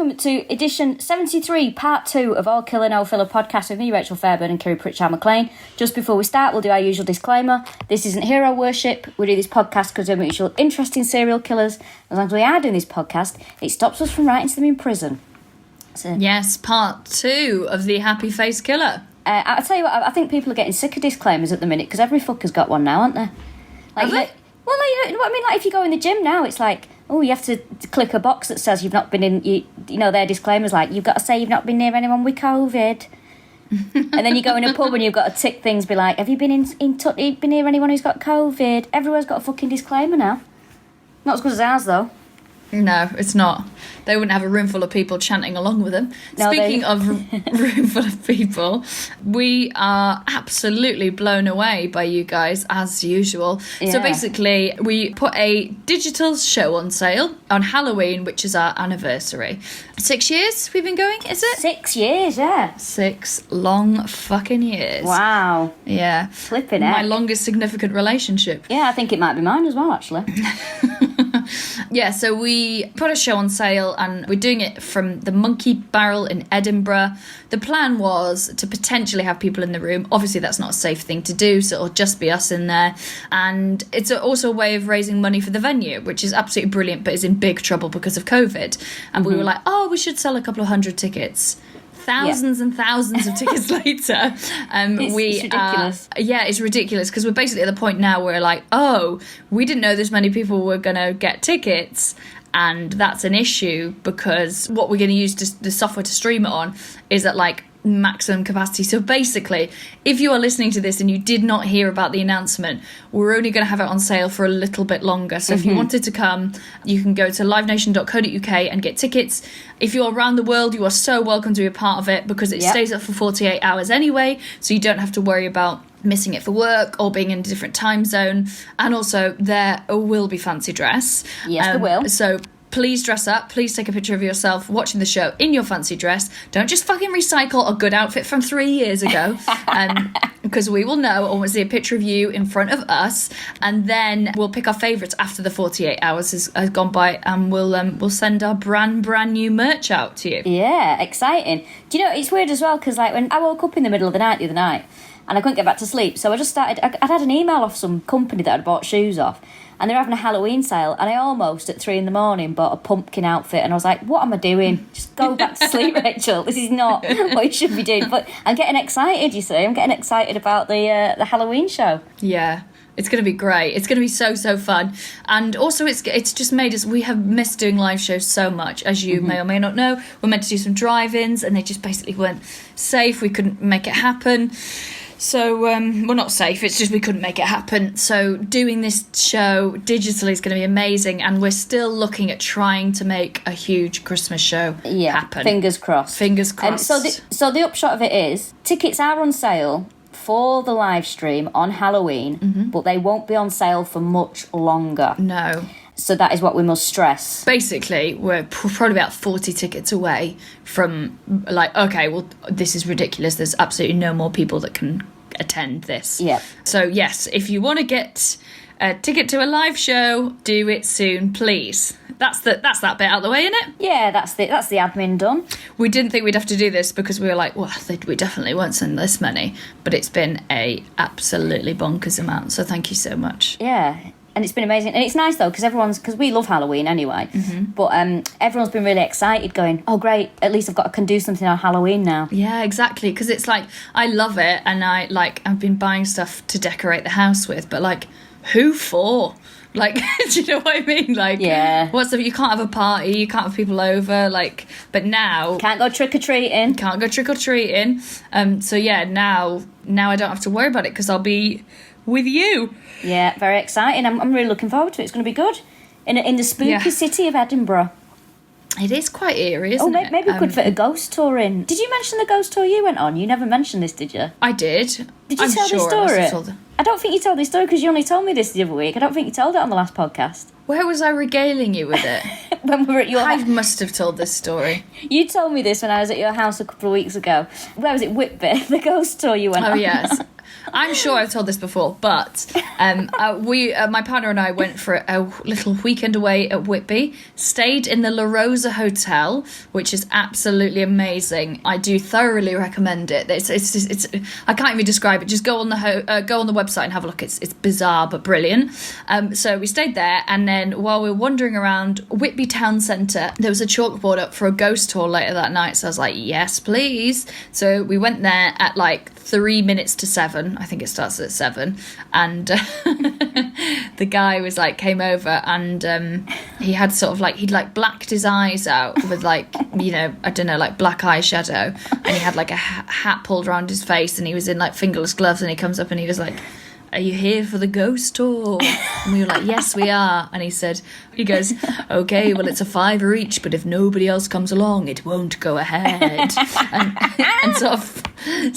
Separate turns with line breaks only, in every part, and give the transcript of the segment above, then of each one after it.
welcome to edition 73, part 2 of All Killa No Filla podcast with me, Rachel Fairburn and Kiri Pritchard-McLean. Just before we start, we'll do our usual disclaimer. This isn't hero worship. We do this podcast because we're mutual interest in serial killers. As long as we are doing this podcast, it stops us from writing to them in prison. So,
yes, part 2 of the Happy Face Killer.
I'll tell you what, I think people are getting sick of disclaimers at the minute because every fucker's got one now, aren't they? Like,
Have they?
Well, you know what I mean? Like, if you go in the gym now, it's like, oh, you have to click a box that says you've not been in, you know, their disclaimers like, you've got to say you've not been near anyone with COVID. And then you go in a pub and you've got to tick things, be like, have you been been near anyone who's got COVID? Everywhere's got a fucking disclaimer now. Not as good as ours, though.
No, it's not. They wouldn't have a room full of people chanting along with them.
No,
Speaking of room full of people, we are absolutely blown away by you guys, as usual.
Yeah.
So basically, we put a digital show on sale on Halloween, which is our anniversary. 6 years we've been going, is it?
6 years, yeah.
6 long fucking years.
Wow.
Yeah.
Flipping
My
heck.
longest significant relationship.
Yeah, I think it might be mine as well, actually.
Yeah, so we put a show on sale and we're doing it from the Monkey Barrel in Edinburgh. The plan was to potentially have people in the room. Obviously, that's not a safe thing to do, so it'll just be us in there. And it's also a way of raising money for the venue, which is absolutely brilliant, but is in big trouble because of COVID. And we were like, oh, we should sell a couple of hundred tickets. Thousands and thousands of tickets later.
It's ridiculous.
It's ridiculous because we're basically at the point now where like, oh, we didn't know this many people were going to get tickets. And that's an issue because what we're going to use the software to stream it on is at like maximum capacity. So basically, if you are listening to this and you did not hear about the announcement, we're only going to have it on sale for a little bit longer. So if you wanted to come, you can go to livenation.co.uk and get tickets. If you're around the world, you are so welcome to be a part of it because it stays up for 48 hours anyway, so you don't have to worry about missing it for work or being in a different time zone. And also there will be fancy dress.
Yes, there will.
So please dress up. Please take a picture of yourself watching the show in your fancy dress. Don't just fucking recycle a good outfit from 3 years ago. Because we will know, or we'll see a picture of you in front of us. And then we'll pick our favourites after the 48 hours has gone by. And we'll send our brand new merch out to you.
Yeah, exciting. Do you know, it's weird as well, because like when I woke up in the middle of the night the other night, and I couldn't get back to sleep, so I just started, I'd had an email off some company that I'd bought shoes off, and they were having a Halloween sale, and I almost, at 3 a.m, bought a pumpkin outfit, and I was like, what am I doing? Just go back to sleep, Rachel. This is not what you should be doing. But I'm getting excited, you see. I'm getting excited about the Halloween show.
Yeah. It's going to be great. It's going to be so fun. And also it's just made us, we have missed doing live shows so much, as you may or may not know. We're meant to do some drive-ins and they just basically weren't safe. We couldn't make it happen. So, well, not safe, it's just we couldn't make it happen. So doing this show digitally is going to be amazing, and we're still looking at trying to make a huge Christmas show happen.
Fingers crossed.
Fingers crossed.
So the upshot of it is, tickets are on sale for the live stream on Halloween, but they won't be on sale for much longer.
No.
So that is what we must stress.
Basically, we're probably about 40 tickets away from, like, okay, well, this is ridiculous. There's absolutely no more people that can attend this.
Yeah.
So, yes, if you want to get a ticket to a live show, do it soon, please. That's that bit out of the way, isn't it?
Yeah, that's the admin done.
We didn't think we'd have to do this because we were like, well, we definitely won't send this many. But it's been a absolutely bonkers amount. So thank you so much.
Yeah. And it's been amazing. And it's nice, though, because we love Halloween anyway. But everyone's been really excited going, oh, great, at least I can do something on Halloween now.
Yeah, exactly. Because it's like, I love it. And I've been buying stuff to decorate the house with. But, like, who for? Like, do you know what I mean? Like,
yeah.
You can't have a party, you can't have people over, like, but now...
Can't go trick-or-treating.
Can't go trick-or-treating. So, yeah, now I don't have to worry about it because I'll be with you.
Yeah, very exciting. I'm really looking forward to it. It's going to be good. In the spooky city of Edinburgh.
It is quite eerie, isn't it?
Maybe we could fit a ghost tour in. Did you mention the ghost tour you went on? You never mentioned this, did you?
I did.
Did you tell this story? I don't think you told this story because you only told me this the other week. I don't think you told it on the last podcast.
Where was I regaling you with it?
When we were at your
house. I must have told this story.
You told me this when I was at your house a couple of weeks ago. Where was it? Whitby, the ghost tour you went on.
Oh, yes. I'm sure I've told this before, but my partner and I went for a little weekend away at Whitby, stayed in the La Rosa Hotel, which is absolutely amazing. I do thoroughly recommend it. It's I can't even describe it. Just go on the website and have a look. It's bizarre but brilliant. So we stayed there, and then while we were wandering around Whitby Town Centre, there was a chalkboard up for a ghost tour later that night. So I was like, yes, please. So we went there at like 3 minutes to 7. I think it starts at 7. And the guy was like, came over, and he had sort of like, he'd like blacked his eyes out with like, you know, I don't know, like black eyeshadow. And he had like a hat pulled around his face, and he was in like fingerless gloves, and he comes up and he was like, are you here for the ghost tour? And we were like, yes, we are. And he goes, okay, well, it's $5 each, but if nobody else comes along, it won't go ahead. and sort of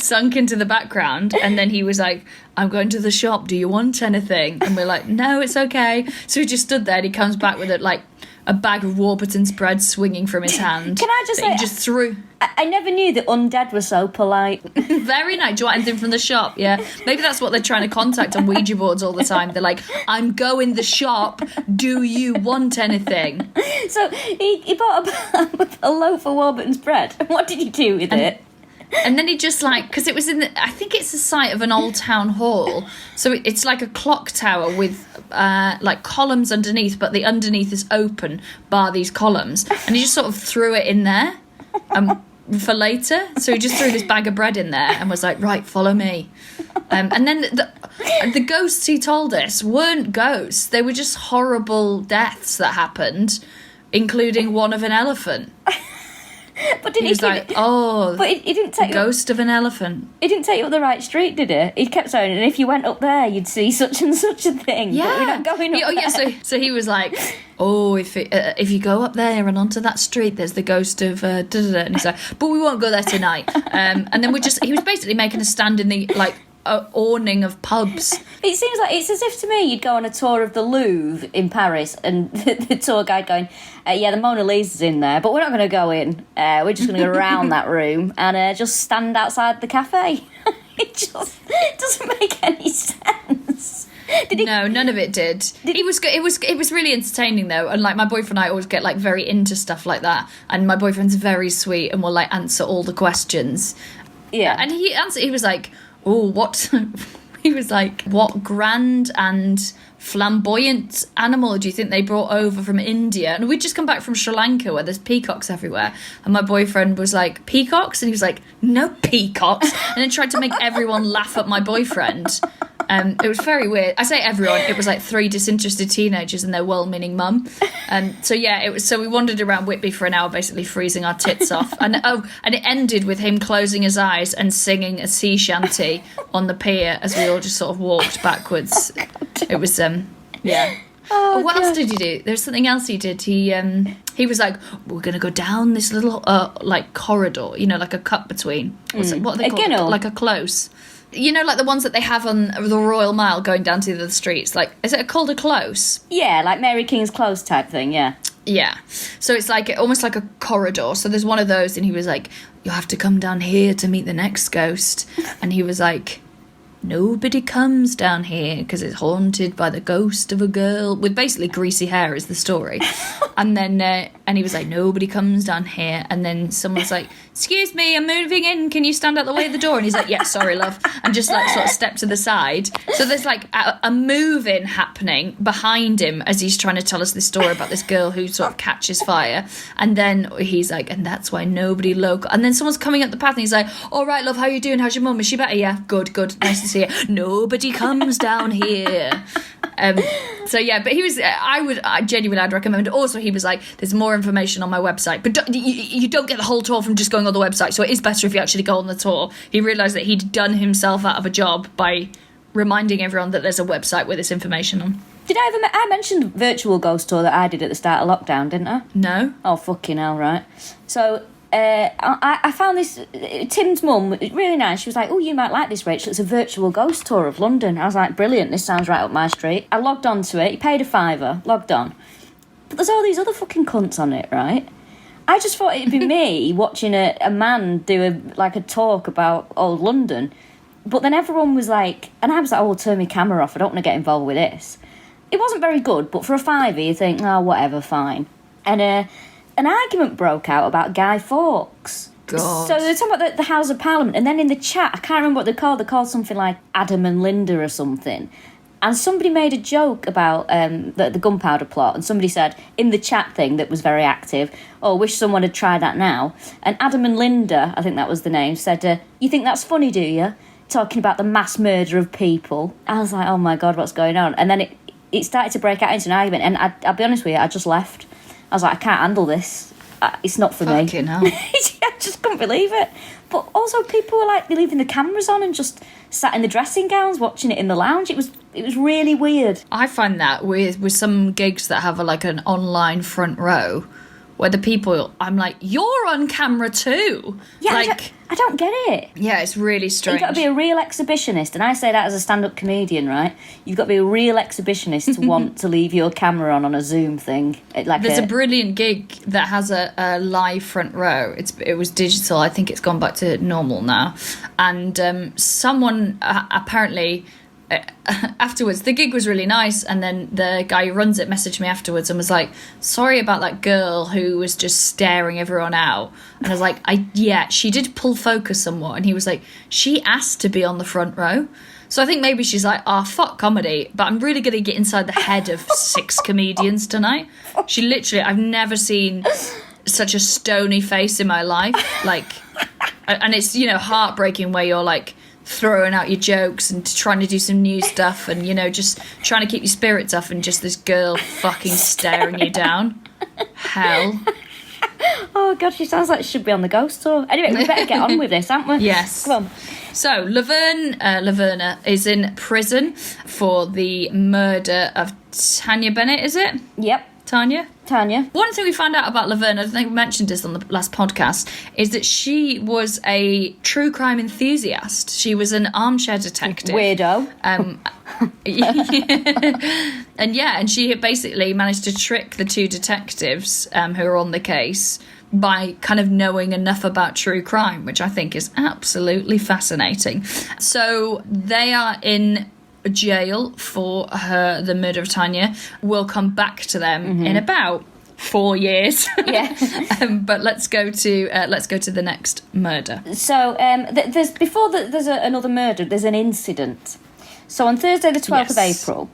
sunk into the background. And then he was like, I'm going to the shop. Do you want anything? And we're like, no, it's okay. So he just stood there, and he comes back with it like a bag of Warburton's bread swinging from his hand.
Can I just say,
he just threw.
I never knew that undead were so polite.
Very nice. Do you want anything from the shop? Yeah. Maybe that's what they're trying to contact on Ouija boards all the time. They're like, I'm going the shop. Do you want anything?
So he bought a loaf of Warburton's bread. What did he do with it?
And then he just like, because it was I think it's the site of an old town hall. So it's like a clock tower with like columns underneath, but the underneath is open bar these columns. And he just sort of threw it in there for later. So he just threw this bag of bread in there and was like, right, follow me. And then the ghosts he told us weren't ghosts. They were just horrible deaths that happened, including one of an elephant.
But did
he was like, oh,
but he didn't take
the ghost of an elephant.
He didn't take you up the right street, did he? He kept saying, and if you went up there, you'd see such and such a thing.
Yeah,
but we're not going up there.
Yeah. So he was like, oh, if you go up there and onto that street, there's the ghost of da-da-da. And he's like, but we won't go there tonight. And then he was basically making a stand in the like awning of pubs.
It seems like it's as if to me you'd go on a tour of the Louvre in Paris, and the tour guide going, yeah, the Mona Lisa's in there, but we're not going to go in. We're just going to go around that room and just stand outside the cafe. It doesn't make any sense.
No, none of it did. It was really entertaining though, and like my boyfriend and I always get like very into stuff like that, and my boyfriend's very sweet and will like answer all the questions.
Yeah,
and he answered. He was like, oh, what? He was like, what grand and flamboyant animal do you think they brought over from India? And we'd just come back from Sri Lanka where there's peacocks everywhere. And my boyfriend was like, peacocks? And he was like, no peacocks. And then tried to make everyone laugh at my boyfriend. It was very weird. I say everyone, it was like 3 disinterested teenagers and their well-meaning mum. So we wandered around Whitby for an hour, basically freezing our tits off. And it ended with him closing his eyes and singing a sea shanty on the pier as we all just sort of walked backwards. It was yeah.
Oh,
what else did he do? There's something else he did. He was like, we're going to go down this little like corridor, you know, like a cut between. What are they called? Like a close. You know, like the ones that they have on the Royal Mile going down to the other streets. Like, is it called a close?
Yeah, like Mary King's Close type thing, yeah.
Yeah. So it's like almost like a corridor. So there's one of those, and he was like, you'll have to come down here to meet the next ghost. And he was like, nobody comes down here because it's haunted by the ghost of a girl with basically greasy hair is the story. And then and he was like, nobody comes down here. And then someone's like, excuse me, I'm moving in, can you stand out the way of the door? And he's like, yeah, sorry love, and just like sort of step to the side. So there's like a move-in happening behind him as he's trying to tell us this story about this girl who sort of catches fire. And then he's like, and that's why nobody local. And then someone's coming up the path and he's like, all right love, how you doing, how's your mum, is she better? Yeah, good, nice to see you. Nobody comes down here. So yeah, but he was, I'd recommend. Also, he was like, there's more information on my website, but you don't get the whole tour from just going on the website, so it is better if you actually go on the tour. He realised that he'd done himself out of a job by reminding everyone that there's a website with this information on.
Did I mentioned virtual ghost tour that I did at the start of lockdown, didn't I?
No.
Oh, fucking hell, right. So I found this, Tim's mum, really nice. She was like, oh, you might like this, Rachel. It's a virtual ghost tour of London. I was like, brilliant, this sounds right up my street. I logged on to it. He paid a £5, logged on. But there's all these other fucking cunts on it, right? I just thought it'd be me watching a man do a talk about old London. But then everyone was like, and I was like, oh, turn my camera off. I don't want to get involved with this. It wasn't very good, but for a £5 you think, oh, whatever, fine. And an argument broke out about Guy Fawkes.
God.
So they're talking about the House of Parliament, and then in the chat, I can't remember what they're called something like Adam and Linda or something. And somebody made a joke about the gunpowder plot, and somebody said, in the chat thing that was very active, oh, wish someone had tried that now. And Adam and Linda, I think that was the name, said, you think that's funny, do you? Talking about the mass murder of people. I was like, oh my God, what's going on? And then it started to break out into an argument, and I'll be honest with you, I just left. I was like, I can't handle this. It's not for me.
Fucking hell.
I just couldn't believe it. But also people were like, they're leaving the cameras on and just sat in the dressing gowns watching it in the lounge. It was really weird.
I find that with some gigs that have an online front row, where the people, I'm like, you're on camera too.
Yeah, I don't get it.
Yeah, it's really strange.
You've got to be a real exhibitionist, and I say that as a stand-up comedian, right? You've got to be a real exhibitionist to want to leave your camera on a Zoom thing.
There's a brilliant gig that has a live front row. It was digital. I think it's gone back to normal now. And someone apparently... afterwards, the gig was really nice, and then the guy who runs it messaged me afterwards and was like, sorry about that girl who was just staring everyone out. And I was like, she did pull focus somewhat. And he was like, she asked to be on the front row. So I think maybe she's like, oh, fuck comedy, but I'm really going to get inside the head of 6 comedians tonight. She literally, I've never seen such a stony face in my life. And it's, heartbreaking where you're like, throwing out your jokes and trying to do some new stuff and, just trying to keep your spirits up, and just this girl fucking staring you down. Hell.
Oh, God, she sounds like she should be on the ghost tour. Anyway, we better get on with this, haven't we?
Yes.
Come on.
So, Laverna is in prison for the murder of Tanya Bennett, is it?
Yep.
Tanya.
One
thing we found out about Laverna, I think we mentioned this on the last podcast, is that she was a true crime enthusiast. She was an armchair detective.
Weirdo.
And she had basically managed to trick the 2 detectives who are on the case by kind of knowing enough about true crime, which I think is absolutely fascinating. So they are in jail for the murder of Tanya. We'll come back to them in about 4 years.
Yeah.
But let's go to the next murder.
So there's another murder. There's an incident. So on Thursday, the 12th of April,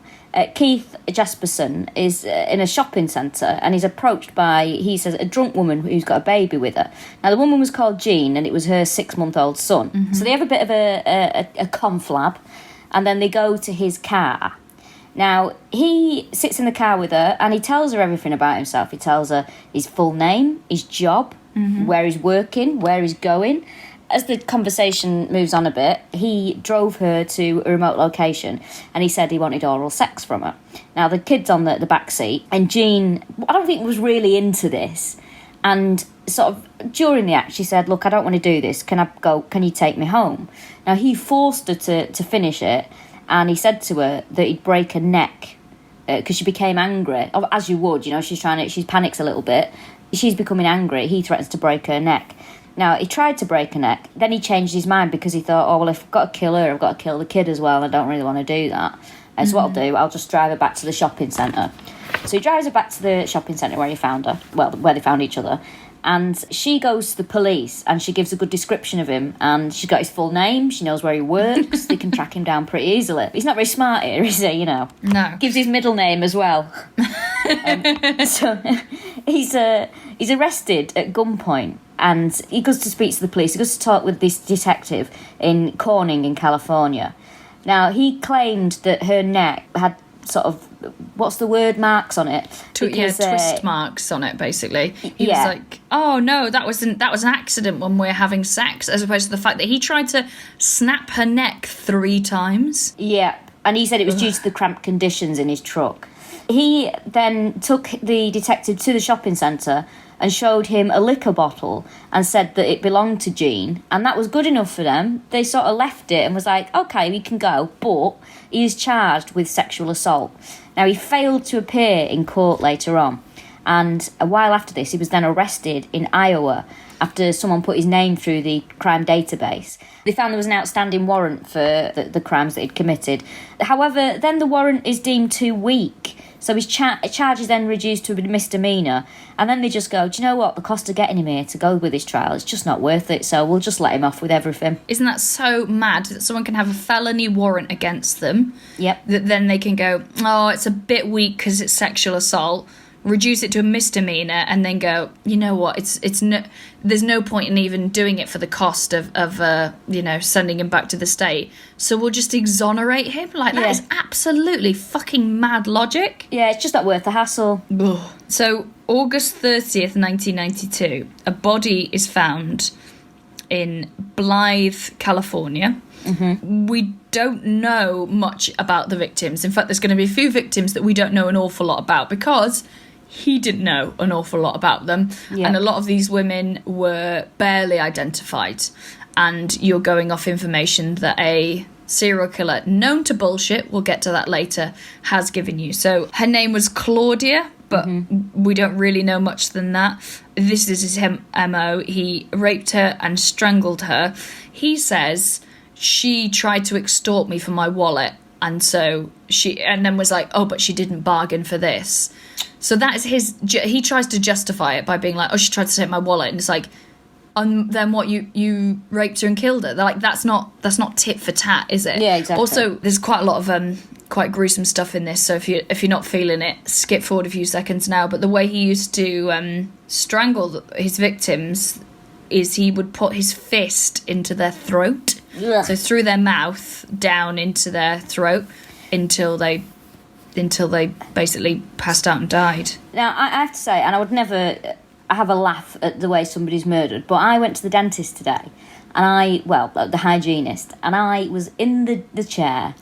Keith Jesperson is in a shopping centre, and he's approached by, he says, a drunk woman who's got a baby with her. Now, the woman was called Jean, and it was her 6-month-old son. So they have a bit of a conflab. And then they go to his car. Now, he sits in the car with her, and he tells her everything about himself. He tells her his full name, his job, where he's working, where he's going. As the conversation moves on a bit, he drove her to a remote location, and he said he wanted oral sex from her. Now, the kid's on the back seat, and Jean, I don't think was really into this. And sort of during the act, she said, look, I don't want to do this. Can you take me home? Now, he forced her to finish it, and he said to her that he'd break her neck because she became angry. As you would, she panics a little bit. She's becoming angry. He threatens to break her neck. Now, he tried to break her neck. Then he changed his mind because he thought, oh, well, if I've got to kill her, I've got to kill the kid as well, and I don't really want to do that. So what I'll do, I'll just drive her back to the shopping centre. So he drives her back to the shopping centre where he found her, where they found each other, and she goes to the police and she gives a good description of him, and she's got his full name, she knows where he works, they can track him down pretty easily. He's not very smart here, is he,
No.
Gives his middle name as well. So he's arrested at gunpoint, and he goes to speak to the police. He goes to talk with this detective in Corning in California. Now, he claimed that her neck had sort of, what's the word, marks on it?
Twist marks on it, basically. He was like, oh no, that was an accident when we're having sex, as opposed to the fact that he tried to snap her neck 3 times.
Yeah, and he said it was due to the cramped conditions in his truck. He then took the detective to the shopping centre and showed him a liquor bottle and said that it belonged to Jean, and that was good enough for them. They sort of left it and was like, okay, we can go, but he is charged with sexual assault. Now, he failed to appear in court later on, And a while after this, he was then arrested in Iowa after someone put his name through the crime database. They found there was an outstanding warrant for the crimes that he'd committed. However, then the warrant is deemed too weak, so his charge is then reduced to a misdemeanour. And then they just go, do you know what? The cost of getting him here to go with his trial, it's just not worth it, so we'll just let him off with everything.
Isn't that so mad that someone can have a felony warrant against them?
Yep.
That then they can go, oh, it's a bit weak because it's sexual assault, reduce it to a misdemeanour, and then go, you know what, it's no, there's no point in even doing it for the cost of sending him back to the state, so we'll just exonerate him. Like, that is absolutely fucking mad logic.
Yeah, it's just not worth the hassle.
Ugh. So August 30th 1992, a body is found in Blythe, California. Mm-hmm. We don't know much about the victims. In fact, there's going to be a few victims that we don't know an awful lot about because he didn't know an awful lot about them. Yeah. And a lot of these women were barely identified. And you're going off information that a serial killer known to bullshit, we'll get to that later, has given you. So her name was Claudia, but we don't really know much than that. This is his MO. He raped her and strangled her. He says she tried to extort me for my wallet, and then was like, oh, but she didn't bargain for this. So that is he tries to justify it by being like, oh, she tried to take my wallet, and it's like, then what, you raped her and killed her? They're like, that's not tit for tat, is it?
Yeah, exactly.
Also, there's quite a lot of quite gruesome stuff in this, so if you're not feeling it, skip forward a few seconds now. But the way he used to strangle his victims is he would put his fist into their throat. Ugh. So through their mouth down into their throat until they basically passed out and died.
Now, I have to say, and I would never have a laugh at the way somebody's murdered, but I went to the dentist today, and the hygienist, and I was in the chair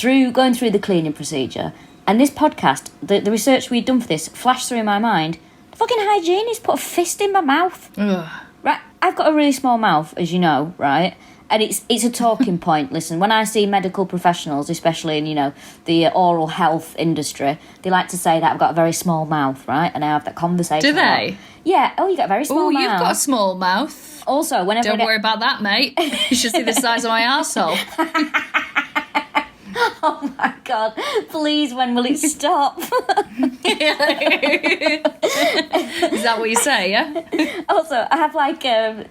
going through the cleaning procedure, and this podcast, the research we'd done for this, flashed through my mind. The fucking hygienist put a fist in my mouth.
Ugh.
Right, I've got a really small mouth, as you know, right? And it's a talking point. Listen, when I see medical professionals, especially in, the oral health industry, they like to say that I've got a very small mouth, right? And I have that conversation.
Do they?
Yeah. Oh, you got a very small mouth.
Oh, you've got a small mouth.
Also, whenever
Don't worry about that, mate. You should see the size of my arsehole.
Oh my God, please, when will it stop?
Is that what you say, yeah?
Also, I have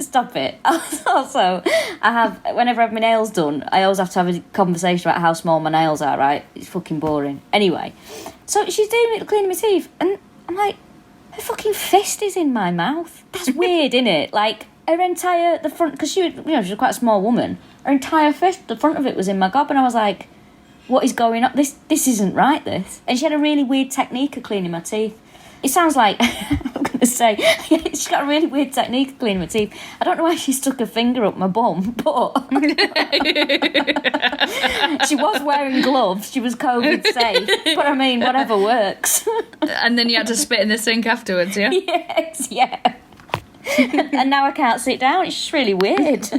stop it. Also, I have, whenever I have my nails done, I always have to have a conversation about how small my nails are, right? It's fucking boring. Anyway, so she's doing it, cleaning my teeth, and I'm like, her fucking fist is in my mouth. That's weird, innit? Like, the front, because she's quite a small woman, her entire fist, the front of it was in my gob, and I was like, what is going on? This isn't right, this. And she had a really weird technique of cleaning my teeth. It sounds like, I'm going to say, she's got a really weird technique of cleaning my teeth. I don't know why she stuck her finger up my bum, but she was wearing gloves. She was COVID safe. But I mean, whatever works.
And then you had to spit in the sink afterwards, yeah?
Yes, yeah. And now I can't sit down. It's just really weird.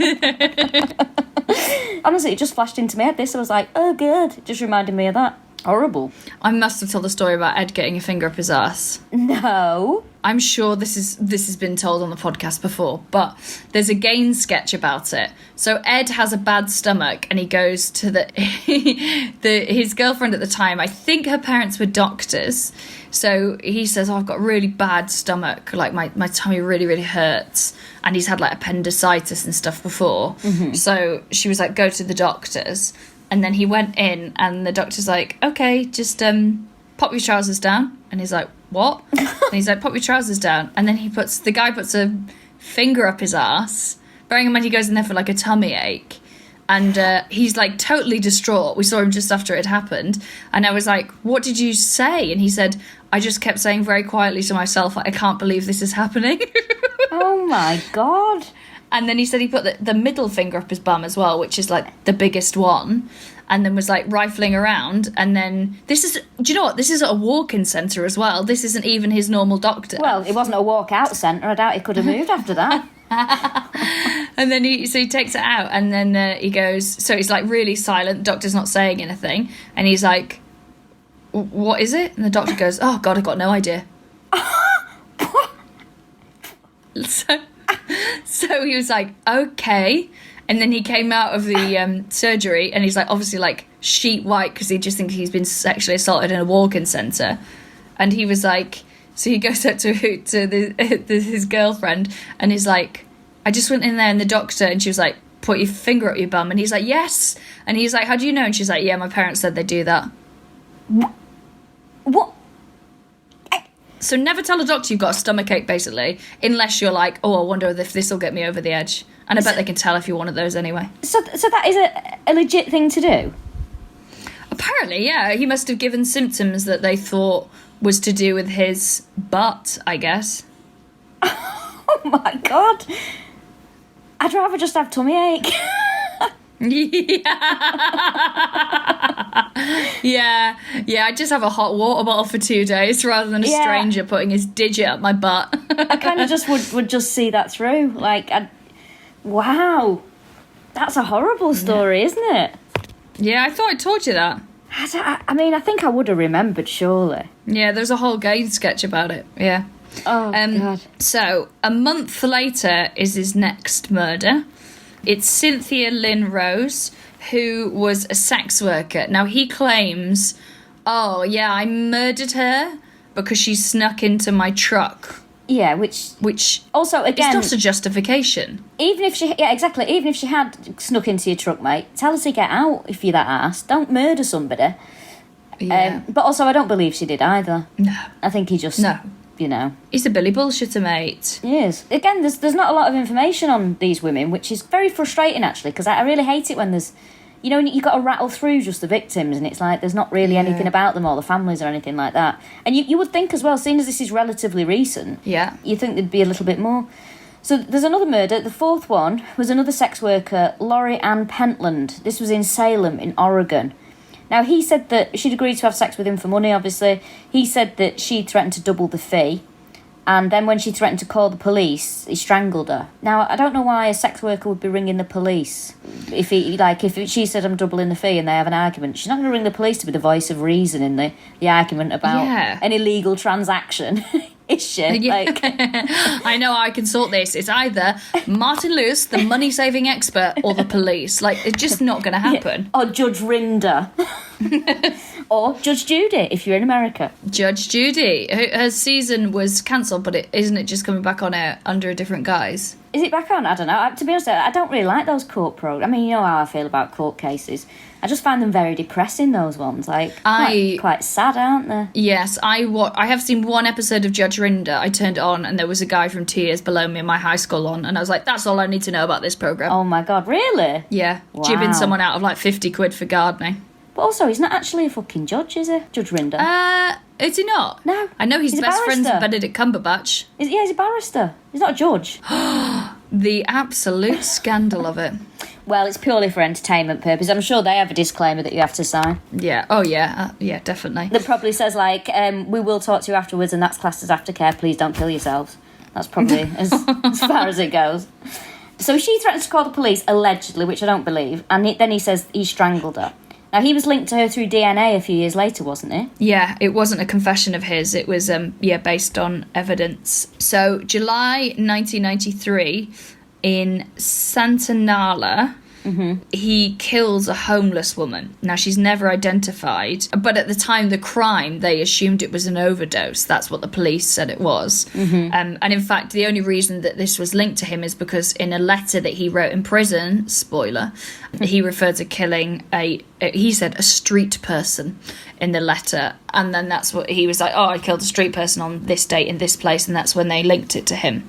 Honestly, it just flashed into my head. I was like, oh, good. It just reminded me of that. Horrible.
I must have told the story about Ed getting a finger up his arse.
No.
I'm sure this has been told on the podcast before, but there's a Gaines sketch about it. So Ed has a bad stomach, and he goes to his girlfriend at the time. I think her parents were doctors. So he says, I've got a really bad stomach, like my tummy really, really hurts. And he's had like appendicitis and stuff before. Mm-hmm. So she was like, go to the doctors. And then he went in, and the doctor's like, okay, just pop your trousers down. And he's like, what? And he's like, pop your trousers down. And then the guy puts a finger up his arse. Bearing in mind he goes in there for like a tummy ache. And he's like totally distraught. We saw him just after it happened. And I was like, what did you say? And he said, I just kept saying very quietly to myself, I can't believe this is happening.
Oh my God.
And then he said he put the middle finger up his bum as well, which is like the biggest one, and then was like rifling around. And then do you know what? This is at a walk-in centre as well. This isn't even his normal doctor.
Well, it wasn't a walk-out centre. I doubt he could have moved after that.
And then he takes it out, and then he goes, so he's like really silent. The doctor's not saying anything. And he's like, what is it? And the doctor goes, oh God, I've got no idea. So he was like, okay. And then he came out of the surgery and he's like, obviously like sheet white because he just thinks he's been sexually assaulted in a walk-in centre. And he was like, so he goes up to his girlfriend and he's like, I just went in there and the doctor, and she was like, put your finger up your bum. And he's like, yes. And he's like, how do you know? And she's like, yeah, my parents said they do that.
What?
So never tell a doctor you've got a stomachache, basically, unless you're like, oh, I wonder if this will get me over the edge. And I bet they can tell if you're one of those anyway.
So that is a legit thing to do?
Apparently, yeah. He must have given symptoms that they thought was to do with his butt, I guess.
Oh my God. I'd rather just have tummy ache.
Yeah, I just have a hot water bottle for 2 days rather than a stranger putting his digit up my butt.
I kind of just would just see that through. Like, wow, that's a horrible story, isn't it?
Yeah, I thought I told you that.
I mean, I think I would have remembered, surely.
Yeah, there's a whole Gain sketch about it. Yeah.
Oh, God.
So, a month later is his next murder. It's Cynthia Lynn Rose, who was a sex worker. Now, he claims, oh, yeah, I murdered her because she snuck into my truck.
Yeah, which also, again,
it's not a justification.
Even if she had snuck into your truck, mate, tell her to get out if you're that ass. Don't murder somebody.
Yeah.
But also, I don't believe she did either.
No.
I think he just...
No.
You know,
he's a Billy bullshitter, mate.
He is. Again, there's not a lot of information on these women, which is very frustrating, actually, because I really hate it when there's, you know, you've got to rattle through just the victims, and it's like there's not really anything about them or the families or anything like that. And you would think as well, seeing as this is relatively recent, you think there'd be a little bit more. So there's another murder. The fourth one was another sex worker, Laurie Ann Pentland. This was in Salem, in Oregon. Now, he said that she'd agreed to have sex with him for money, obviously. He said that she threatened to double the fee. And then when she threatened to call the police, he strangled her. Now, I don't know why a sex worker would be ringing the police. If she said, I'm doubling the fee, and they have an argument, she's not going to ring the police to be the voice of reason in the argument about an illegal transaction. Is she?
Yeah.
Like,
I know how I can sort this. It's either Martin Lewis, the money-saving expert, or the police. Like, it's just not going to happen.
Or Judge Rinder. Or Judge Judy, if you're in America.
Judge Judy. Her season was cancelled, but isn't it just coming back on air under a different guise?
Is it back on? I don't know. To be honest, I don't really like those court programs. I mean, you know how I feel about court cases. I just find them very depressing, those ones. Like, quite sad, aren't they?
Yes, I have seen one episode of Judge Rinder. I turned it on and there was a guy from 2 years below me in my high school on, and I was like, that's all I need to know about this programme.
Oh my God, really?
Yeah,
wow.
Jibbing someone out of like 50 quid for gardening.
But also, he's not actually a fucking judge, is he? Judge Rinder.
Is he not?
No.
I know he's best friends with Benedict Cumberbatch.
He's a barrister. He's not a judge.
The absolute scandal of it.
Well, it's purely for entertainment purposes. I'm sure they have a disclaimer that you have to sign.
Yeah. Oh, yeah. Yeah, definitely.
That probably says, like, we will talk to you afterwards, and that's classed as aftercare. Please don't kill yourselves. That's probably as far as it goes. So she threatens to call the police, allegedly, which I don't believe, and then he says he strangled her. Now, he was linked to her through DNA a few years later, wasn't he?
Yeah, it wasn't a confession of his. It was, based on evidence. So, July 1993, in Santa Nala, he kills a homeless woman. Now, she's never identified, but at the time of the crime, they assumed it was an overdose. That's what the police said it was. And in fact, the only reason that this was linked to him is because in a letter that he wrote in prison, spoiler, he referred to killing he said a street person in the letter. And then that's what he was like, oh, I killed a street person on this date in this place. And that's when they linked it to him.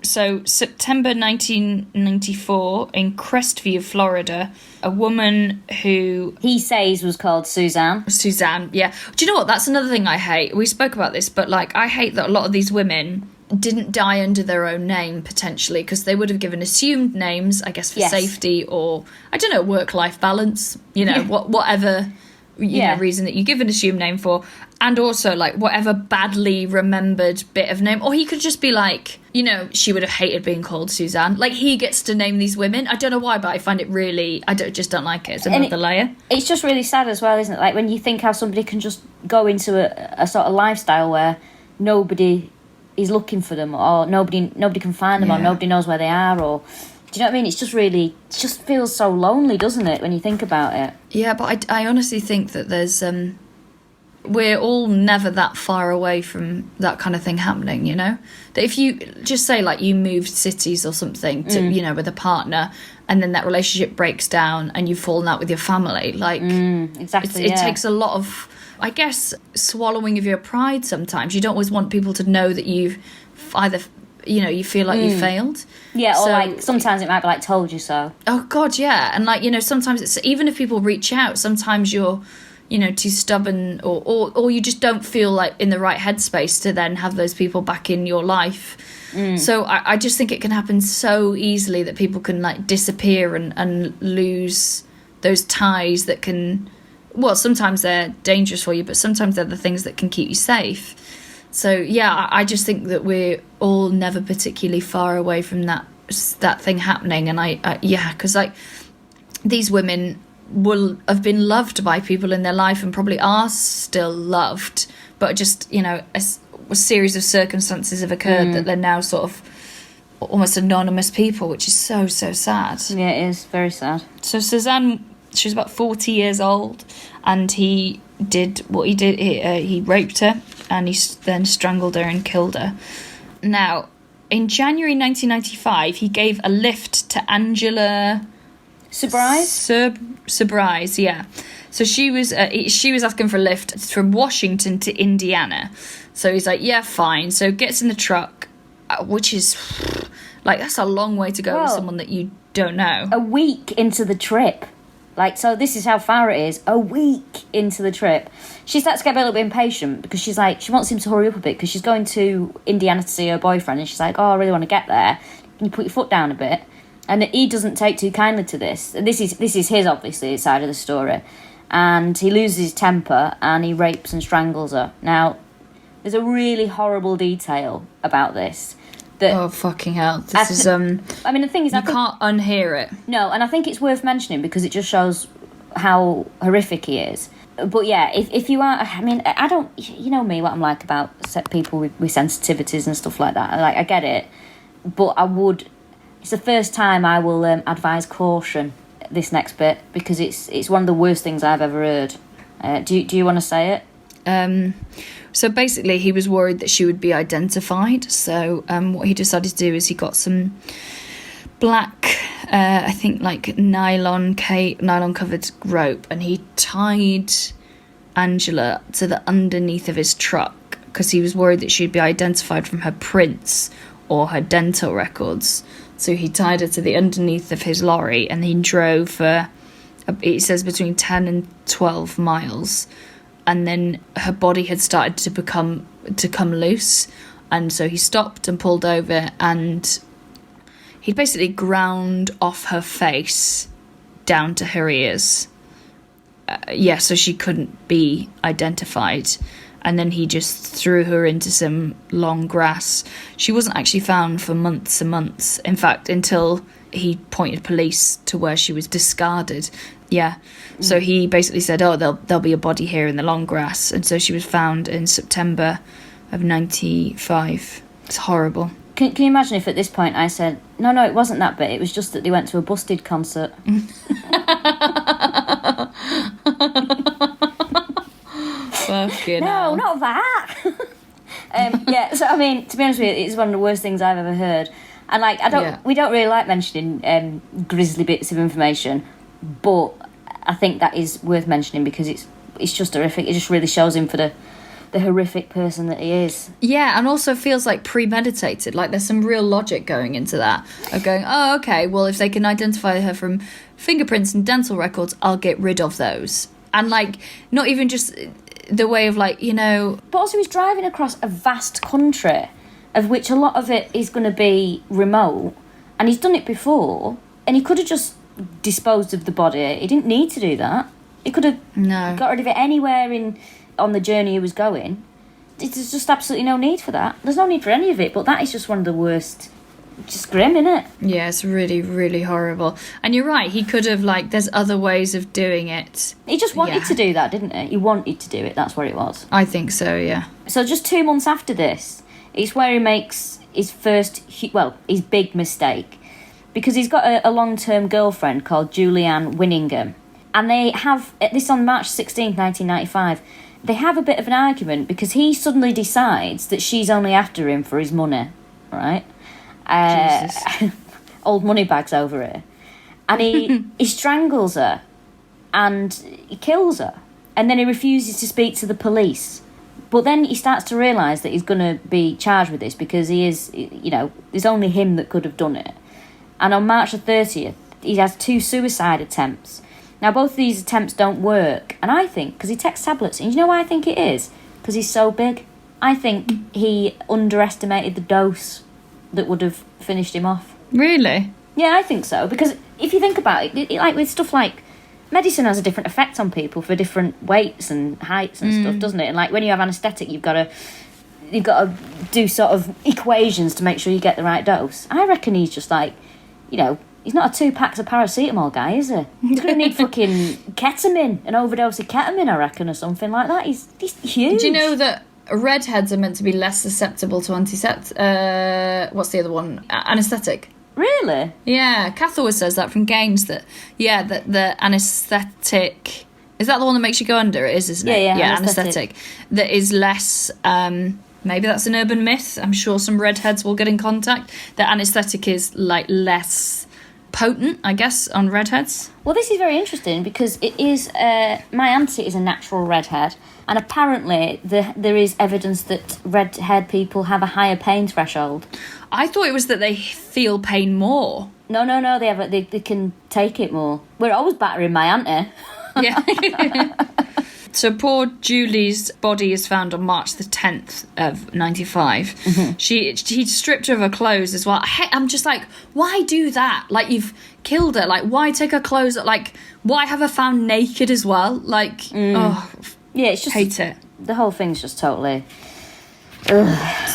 So, September 1994, in Crestview, Florida, a woman who...
he says was called Suzanne.
Suzanne, yeah. Do you know what? That's another thing I hate. We spoke about this, but, like, I hate that a lot of these women didn't die under their own name, potentially, because they would have given assumed names, I guess, for safety or, I don't know, work-life balance, you know, whatever... reason that you give an assumed name for, and also like whatever badly remembered bit of name, or he could just be like, you know, she would have hated being called Suzanne. Like, he gets to name these women. I don't know why, but I find it really, just don't like it. It's another layer.
It's just really sad as well, isn't it? Like, when you think how somebody can just go into a sort of lifestyle where nobody he's looking for them, or nobody can find them, or nobody knows where they are, or... Do you know what I mean? It's just really... It just feels so lonely, doesn't it, when you think about it?
Yeah, but I honestly think that there's... we're all never that far away from that kind of thing happening, you know? That if you... Just say, like, you moved cities or something, to you know, with a partner, and then that relationship breaks down and you've fallen out with your family. Like...
exactly,
It takes a lot of... I guess swallowing of your pride sometimes. You don't always want people to know that you've either... You know, you feel like you failed.
Yeah, or like sometimes it might be like told you so.
Oh God, yeah. And like, you know, sometimes it's even if people reach out, sometimes you're, you know, too stubborn or you just don't feel like in the right headspace to then have those people back in your life. So I just think it can happen so easily that people can like disappear and lose those ties that can, well, sometimes they're dangerous for you, but sometimes they're the things that can keep you safe. So, yeah, I just think that we're all never particularly far away from that thing happening. And because, like, these women will have been loved by people in their life and probably are still loved. But just, you know, a series of circumstances have occurred that they're now sort of almost anonymous people, which is so, so sad.
Yeah, it is very sad.
So Suzanne, she was about 40 years old, and he did what he did. He raped her, and he then strangled her and killed her. Now, in January 1995, he gave a lift to Angela... Surprise, yeah. So she was asking for a lift from Washington to Indiana. So he's like, yeah, fine. So gets in the truck, which is... Like, that's a long way to go with someone that you don't know.
A week into the trip. Like, so this is how far it is. A week into the trip. She starts to get a little bit impatient because she's like, she wants him to hurry up a bit because she's going to Indiana to see her boyfriend, and she's like, oh, I really want to get there. Can you put your foot down a bit? And he doesn't take too kindly to this. And this is his, obviously, side of the story. And he loses his temper and he rapes and strangles her. Now, there's a really horrible detail about this.
Oh, fucking hell. This is, I
mean, the thing is...
You can't unhear it.
No, and I think it's worth mentioning because it just shows how horrific he is. But yeah, if you are... I mean, I don't... You know me, what I'm like about people with sensitivities and stuff like that. Like, I get it. But I would... It's the first time I will advise caution, this next bit, because it's one of the worst things I've ever heard. Do you want to say it?
So basically, he was worried that she would be identified. So what he decided to do is he got some black, I think like nylon covered rope, and he tied Angela to the underneath of his truck because he was worried that she'd be identified from her prints or her dental records. So he tied her to the underneath of his lorry, and he drove for, it says, between 10 and 12 miles. And then her body had started to come loose, and so he stopped and pulled over, and he'd basically ground off her face down to her ears. So she couldn't be identified. And then he just threw her into some long grass. She wasn't actually found for months and months. In fact, until he pointed police to where she was discarded. Yeah. So he basically said, oh, there'll be a body here in the long grass. And so she was found in September of 95. It's horrible.
Can you imagine if at this point I said, no, it wasn't that bit. It was just that they went to a Busted concert.
Fucking
no,
hell.
not that. Yeah, so I mean, to be honest with you, it's one of the worst things I've ever heard. And like, we don't really like mentioning grisly bits of information, but I think that is worth mentioning because it's just horrific. It just really shows him for the horrific person that he is.
Yeah, and also feels like premeditated. Like there's some real logic going into that. Of going, oh, okay, well, if they can identify her from fingerprints and dental records, I'll get rid of those. And like, not even just the way of like, you know...
But also he's driving across a vast country, of which a lot of it is going to be remote, and he's done it before, and he could have just disposed of the body. He didn't need to do that. He could have got rid of it anywhere on the journey he was going. There's just absolutely no need for that. There's no need for any of it, but that is just one of the worst. Just grim, isn't it?
Yeah, it's really, really horrible. And you're right, he could have, like, there's other ways of doing it.
He just wanted to do that, didn't he? He wanted to do it, that's what it was.
I think so, yeah.
So just 2 months after this, It's where he makes his his big mistake. Because he's got a long-term girlfriend called Julianne Winningham. And they have, this on March 16th, 1995, they have a bit of an argument because he suddenly decides that she's only after him for his money, right?
Jesus.
Old money bags over her. And he strangles her and he kills her. And then he refuses to speak to the police. But then he starts to realise that he's going to be charged with this because he is, there's only him that could have done it. And on March the 30th, he has 2 suicide attempts. Now, both of these attempts don't work. And I think, because he takes tablets, and you know why I think it is? Because he's so big. I think he underestimated the dose that would have finished him off.
Really?
Yeah, I think so. Because if you think about it, like with stuff like medicine has a different effect on people for different weights and heights and stuff, doesn't it? And like when you have anaesthetic, you've got to do sort of equations to make sure you get the right dose. I reckon he's just like, he's not a 2 packs of paracetamol guy, is he? He's going to need fucking ketamine, an overdose of ketamine, I reckon, or something like that. He's huge.
Do you know that redheads are meant to be less susceptible to what's the other one? Anaesthetic.
Really?
Yeah, Kath always says that from Gaines, that the anaesthetic... Is that the one that makes you go under? It is, isn't it?
Yeah,
anaesthetic. That is less... maybe that's an urban myth. I'm sure some redheads will get in contact. That anaesthetic is like less potent, I guess, on redheads.
Well, this is very interesting because it is... my auntie is a natural redhead, and apparently there is evidence that redhead people have a higher pain threshold.
I thought it was that they feel pain more.
No, they can take it more. We're always battering my auntie.
Yeah. So poor Julie's body is found on March the 10th of 95. Mm-hmm. He stripped her of her clothes as well. I'm just like, why do that? Like, you've killed her. Like, why take her clothes? Like, why have her found naked as well? Like, yeah, it's just... Hate it.
The whole thing's just totally...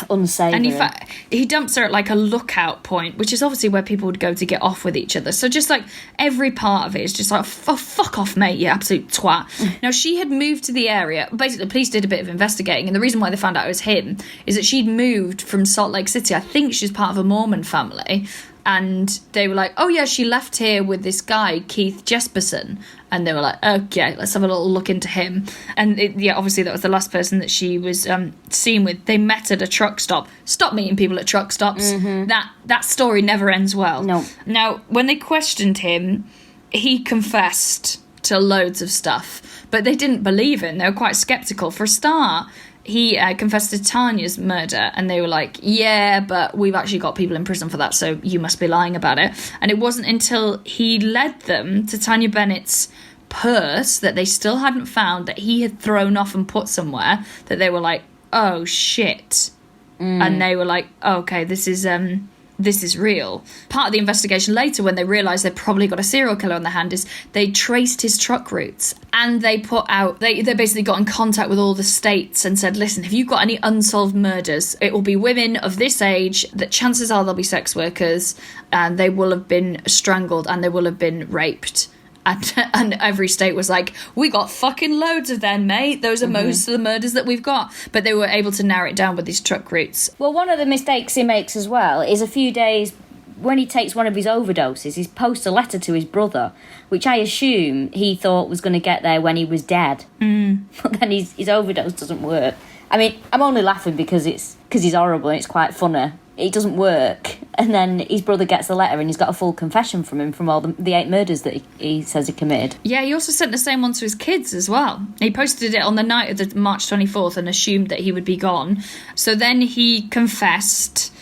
unsavoury.
And he dumps her at like a lookout point, which is obviously where people would go to get off with each other. So just like every part of it is just like, oh, fuck off, mate, you absolute twat. Now, she had moved to the area. Basically, the police did a bit of investigating, and the reason why they found out it was him is that she'd moved from Salt Lake City. I think she's part of a Mormon family. And they were like, oh, yeah, she left here with this guy, Keith Jesperson. And they were like, okay, let's have a little look into him. And, obviously that was the last person that she was seen with. They met at a truck stop. Stop meeting people at truck stops. Mm-hmm. That story never ends well.
No.
Now, when they questioned him, he confessed to loads of stuff. But they didn't believe him. They were quite sceptical. For a start, he confessed to Tanya's murder, and they were like, yeah, but we've actually got people in prison for that, so you must be lying about it. And it wasn't until he led them to Tanya Bennett's purse that they still hadn't found, that he had thrown off and put somewhere, that they were like, oh, shit. And they were like, oh, okay, this is real. Part of the investigation later, when they realised they'd probably got a serial killer on their hand, is they traced his truck routes, and they basically got in contact with all the states and said, listen, if you've got any unsolved murders, it will be women of this age, that chances are they'll be sex workers, and they will have been strangled and they will have been raped. And every state was like, we got fucking loads of them, mate. Those are most of the murders that we've got. But they were able to narrow it down with these truck routes.
Well, one of the mistakes he makes as well is a few days when he takes one of his overdoses, he posts a letter to his brother, which I assume he thought was going to get there when he was dead. But then his overdose doesn't work. I mean, I'm only laughing because he's horrible and it's quite funny. It doesn't work. And then his brother gets the letter and he's got a full confession from him from all the 8 murders that he says he committed.
Yeah, he also sent the same one to his kids as well. He posted it on the night of the March 24th and assumed that he would be gone. So then he confessed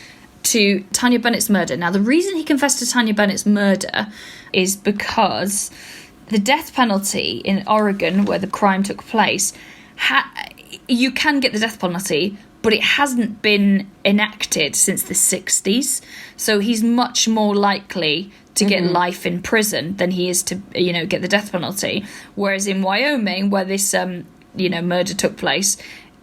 to Tanya Bennett's murder. Now, the reason he confessed to Tanya Bennett's murder is because the death penalty in Oregon, where the crime took place, you can get the death penalty, but it hasn't been enacted since the 60s. So he's much more likely to get life in prison than he is to, get the death penalty. Whereas in Wyoming, where this, murder took place,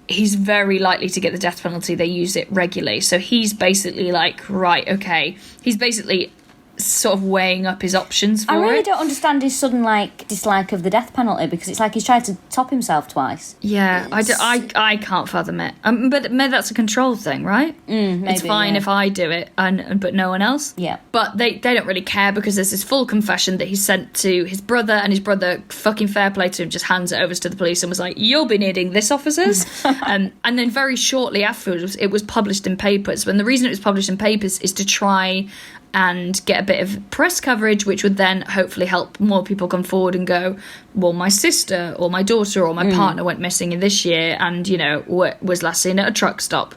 he's very likely to get the death penalty. They use it regularly. So he's basically like, right, okay. He's basically sort of weighing up his options for it.
I really don't understand his sudden dislike of the death penalty, because it's like he's tried to top himself twice.
Yeah, I can't fathom it. But maybe that's a control thing, right?
Maybe,
it's fine if I do it, but no one else.
Yeah.
But they don't really care, because there's this full confession that he sent to his brother, and his brother, fucking fair play to him, just hands it over to the police and was like, "You'll be needing this, officers." And then very shortly afterwards, it was published in papers. And the reason it was published in papers is to try and get a bit of press coverage, which would then hopefully help more people come forward and go, well, my sister or my daughter or my partner went missing in this year and, was last seen at a truck stop.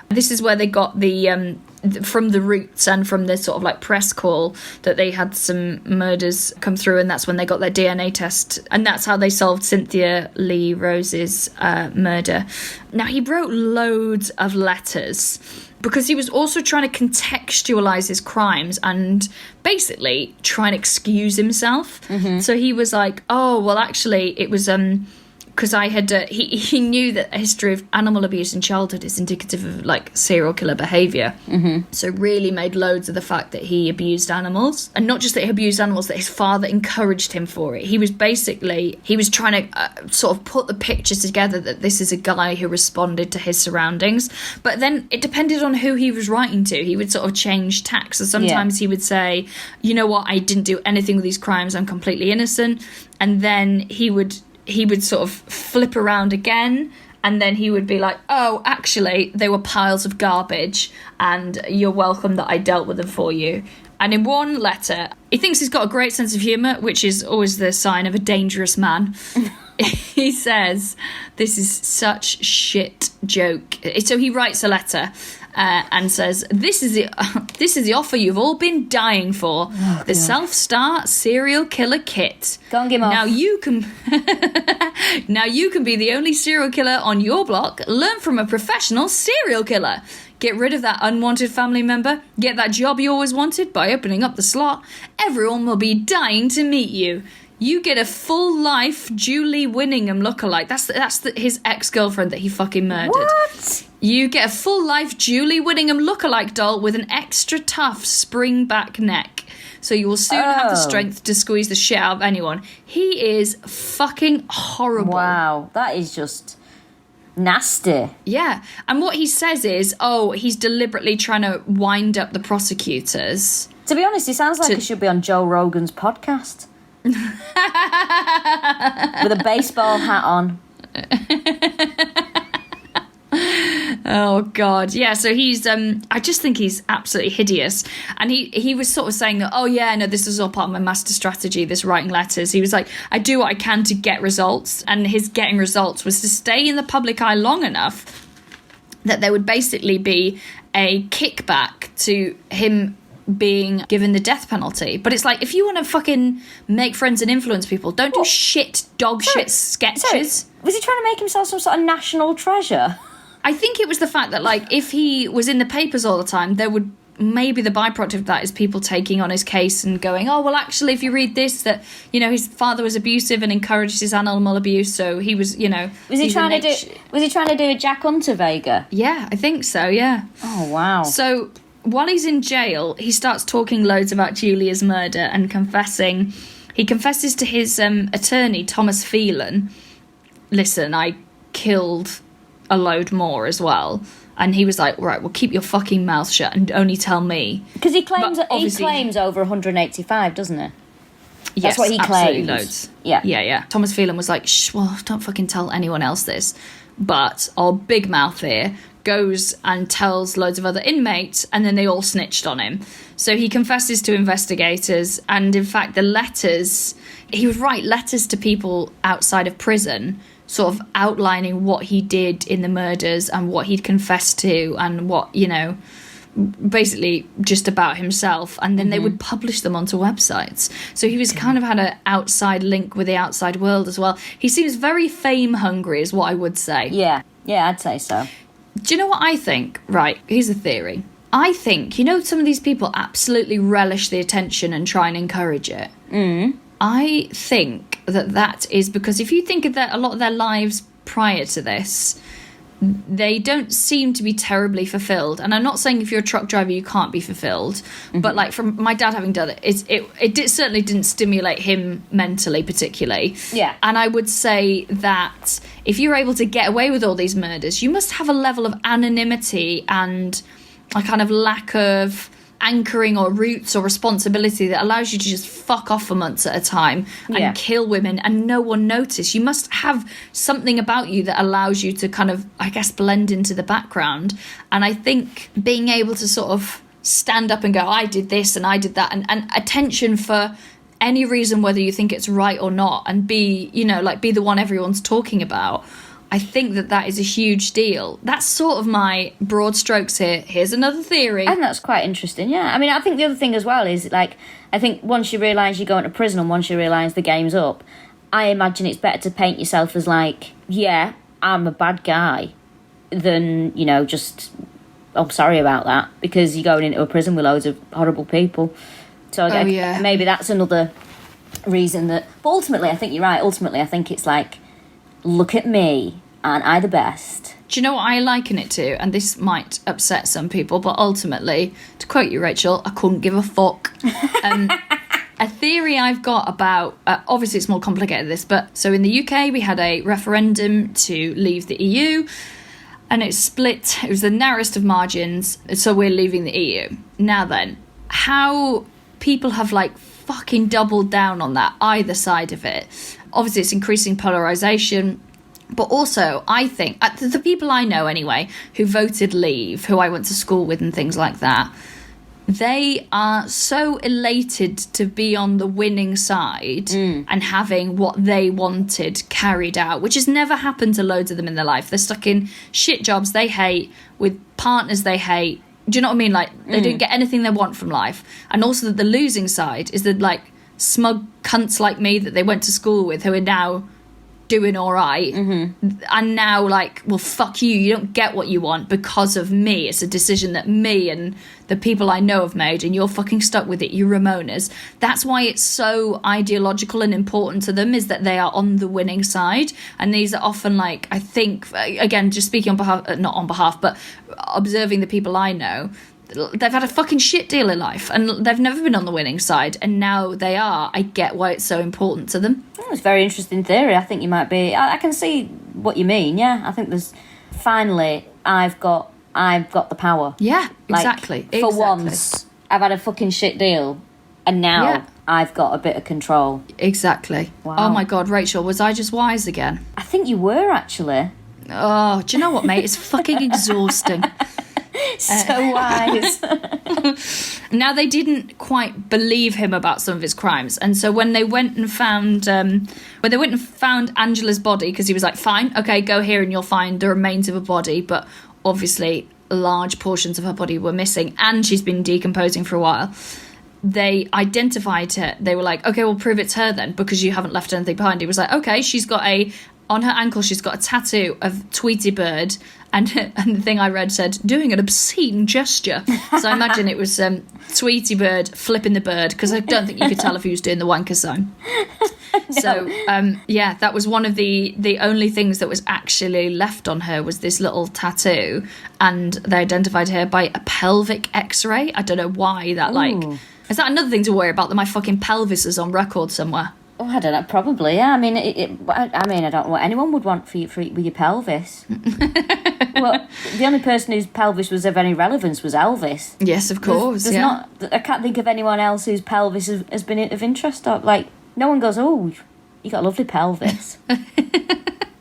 This is where they got the from the roots and from the sort of press call that they had some murders come through, and that's when they got their DNA test, and that's how they solved Cynthia Lee Rose's murder. Now, he wrote loads of letters because he was also trying to contextualise his crimes and basically try and excuse himself. So he was like, oh, well, actually, it was because I had he knew that a history of animal abuse in childhood is indicative of serial killer behaviour. So really made loads of the fact that he abused animals, and not just that he abused animals, that his father encouraged him for it. He was trying to sort of put the pictures together that this is a guy who responded to his surroundings. But then it depended on who he was writing to. He would sort of change tack. So sometimes he would say, you know what, I didn't do anything with these crimes, I'm completely innocent. And then he would sort of flip around again, and then he would be like, oh, actually, they were piles of garbage, and you're welcome that I dealt with them for you. And in one letter, he thinks he's got a great sense of humour, which is always the sign of a dangerous man. He says, this is such shit joke. So he writes a letter and says, this is the offer you've all been dying for. The self-start serial killer kit.
Go on, give off.
Now you can be the only serial killer on your block. Learn from a professional serial killer. Get rid of that unwanted family member. Get that job you always wanted by opening up the slot. Everyone will be dying to meet you. You get a full-life Julie Winningham lookalike. That's his ex-girlfriend that he fucking murdered.
What?
You get a full-life Julie Winningham lookalike doll with an extra tough spring-back neck. So you will soon have the strength to squeeze the shit out of anyone. He is fucking horrible.
Wow, that is just nasty.
Yeah, and what he says is, he's deliberately trying to wind up the prosecutors.
To be honest, he sounds like he should be on Joe Rogan's podcast. With a baseball hat on.
Oh God, yeah. So he's I just think he's absolutely hideous. And he was sort of saying that, this is all part of my master strategy, this writing letters. He was like, I do what I can to get results, and his getting results was to stay in the public eye long enough that there would basically be a kickback to him being given the death penalty. But it's like, if you want to fucking make friends and influence people, don't do shit sketches.
Was he trying to make himself some sort of national treasure?
I think it was the fact that, if he was in the papers all the time, there would maybe the byproduct of that is people taking on his case and going, oh, well, actually, if you read this, that, his father was abusive and encouraged his animal abuse, so he was,
Was he trying to do a Jack Hunter Vega?
Yeah, I think so, yeah.
Oh, wow.
So while he's in jail, he starts talking loads about Julia's murder and confessing. He confesses to his attorney, Thomas Phelan, listen, I killed a load more as well. And he was like, right, well, keep your fucking mouth shut and only tell me.
Because he claims over 185, doesn't he?
Yes,
that's what he claims.
Loads.
Yeah.
Thomas Phelan was like, well, don't fucking tell anyone else this. But our big mouth here goes and tells loads of other inmates, and then they all snitched on him. So he confesses to investigators, and in fact the letters, he would write letters to people outside of prison, sort of outlining what he did in the murders and what he'd confessed to and what, basically just about himself, and then they would publish them onto websites. So he was kind of had an outside link with the outside world as well. He seems very fame hungry is what I would say.
Yeah, I'd say so.
Do you know what I think? Right, here's a theory. I think, some of these people absolutely relish the attention and try and encourage it. I think that is because if you think of a lot of their lives prior to this, they don't seem to be terribly fulfilled. And I'm not saying if you're a truck driver you can't be fulfilled, but like from my dad having done it, it certainly didn't stimulate him mentally particularly.
Yeah.
And I would say that if you're able to get away with all these murders, you must have a level of anonymity and a kind of lack of anchoring or roots or responsibility that allows you to just fuck off for months at a time and kill women and no one notice. You must have something about you that allows you to kind of, I guess, blend into the background. And I think being able to sort of stand up and go, I did this and I did that, and attention for any reason, whether you think it's right or not, and be, you know, like be the one everyone's talking about. I think that is a huge deal. That's sort of my broad strokes here. Here's another theory.
And that's quite interesting, yeah. I mean, I think the other thing as well is, like, I think once you realise you're going to prison and once you realise the game's up, I imagine it's better to paint yourself as, like, yeah, I'm a bad guy, than, you know, just, oh, sorry about that, because you're going into a prison with loads of horrible people. So maybe that's another reason that... But ultimately, I think you're right. Ultimately, I think it's like, look at me, aren't I the best?
Do you know what I liken it to? And this might upset some people, but ultimately, to quote you, Rachel, I couldn't give a fuck. A theory I've got about... obviously, it's more complicated than this, but... So in the UK, we had a referendum to leave the EU, and it split. It was the narrowest of margins, so we're leaving the EU. Now then, how people have, like, fucking doubled down on that, either side of it. Obviously, it's increasing polarisation, but also, I think, the people I know anyway, who voted leave, who I went to school with and things like that, they are so elated to be on the winning side and having what they wanted carried out, which has never happened to loads of them in their life. They're stuck in shit jobs they hate, with partners they hate. Do you know what I mean? Like, they don't get anything they want from life. And also the losing side is that, like, smug cunts like me that they went to school with who are now doing all right, and now, like, well, fuck you don't get what you want because of me. It's a decision that me and the people I know have made, and you're fucking stuck with it, you Ramonas. That's why it's so ideological and important to them, is that they are on the winning side. And these are often, like, I think, again, just speaking on behalf, not on behalf, but observing the people I know, they've had a fucking shit deal in life and they've never been on the winning side, and now they are. I get why it's so important to them.
It's a very interesting theory. I think you might be... I can see what you mean, yeah. I think there's... Finally, I've got the power.
Yeah,
like,
exactly.
For once, I've had a fucking shit deal, and now I've got a bit of control.
Exactly. Wow. Oh my God, Rachel, was I just wise again?
I think you were, actually.
Oh, do you know what, mate? It's fucking exhausting.
So wise.
Now, they didn't quite believe him about some of his crimes, and so when they went and found Angela's body, because he was like, fine, okay, go here and you'll find the remains of a body, but obviously large portions of her body were missing and she's been decomposing for a while. They identified her. They were like, okay, we'll prove it's her then, because you haven't left anything behind. He was like, okay, on her ankle, she's got a tattoo of Tweety Bird, and the thing I read said, doing an obscene gesture. So I imagine it was Tweety Bird flipping the bird, because I don't think you could tell if he was doing the wanker sign. No. So, that was one of the only things that was actually left on her, was this little tattoo, and they identified her by a pelvic x-ray. I don't know why that, is that another thing to worry about, that my fucking pelvis is on record somewhere?
Oh, I don't know. Probably, yeah. I mean, I don't know what anyone would want with your pelvis. Well, the only person whose pelvis was of any relevance was Elvis.
Yes, of course.
There's not. I can't think of anyone else whose pelvis has been of interest. Or, like, no one goes, oh, you got a lovely pelvis.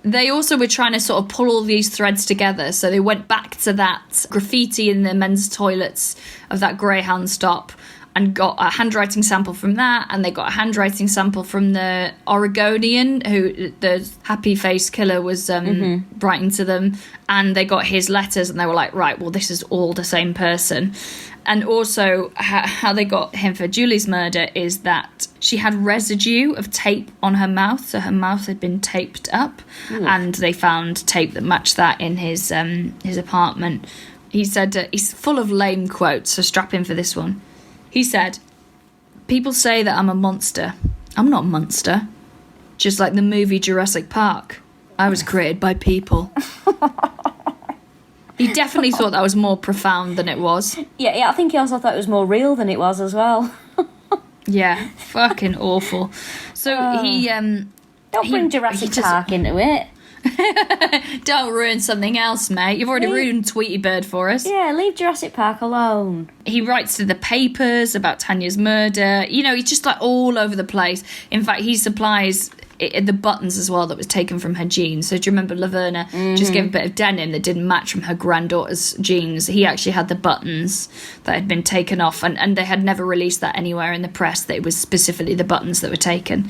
They also were trying to sort of pull all these threads together, so they went back to that graffiti in the men's toilets of that Greyhound stop, and got a handwriting sample from that, and they got a handwriting sample from the Oregonian, who the happy-faced killer was writing to them, and they got his letters, and they were like, right, well, this is all the same person. And also, how they got him for Julie's murder is that she had residue of tape on her mouth, so her mouth had been taped up, and they found tape that matched that in his apartment. He said, he's full of lame quotes, so strap in for this one. He said, people say that I'm a monster. I'm not a monster. Just like the movie Jurassic Park. I was created by people. He definitely thought that was more profound than it was.
Yeah, I think he also thought it was more real than it was as well.
Yeah, fucking awful. So he...
Don't bring Jurassic Park into it.
Don't ruin something else, mate. You've already ruined Tweety Bird for us.
Yeah, leave Jurassic Park alone.
He writes to the papers about Tanya's murder. You know, he's just like all over the place. In fact, he supplies the buttons as well that was taken from her jeans. So do you remember Laverna just gave a bit of denim that didn't match from her granddaughter's jeans? He actually had the buttons that had been taken off, and they had never released that anywhere in the press, that it was specifically the buttons that were taken.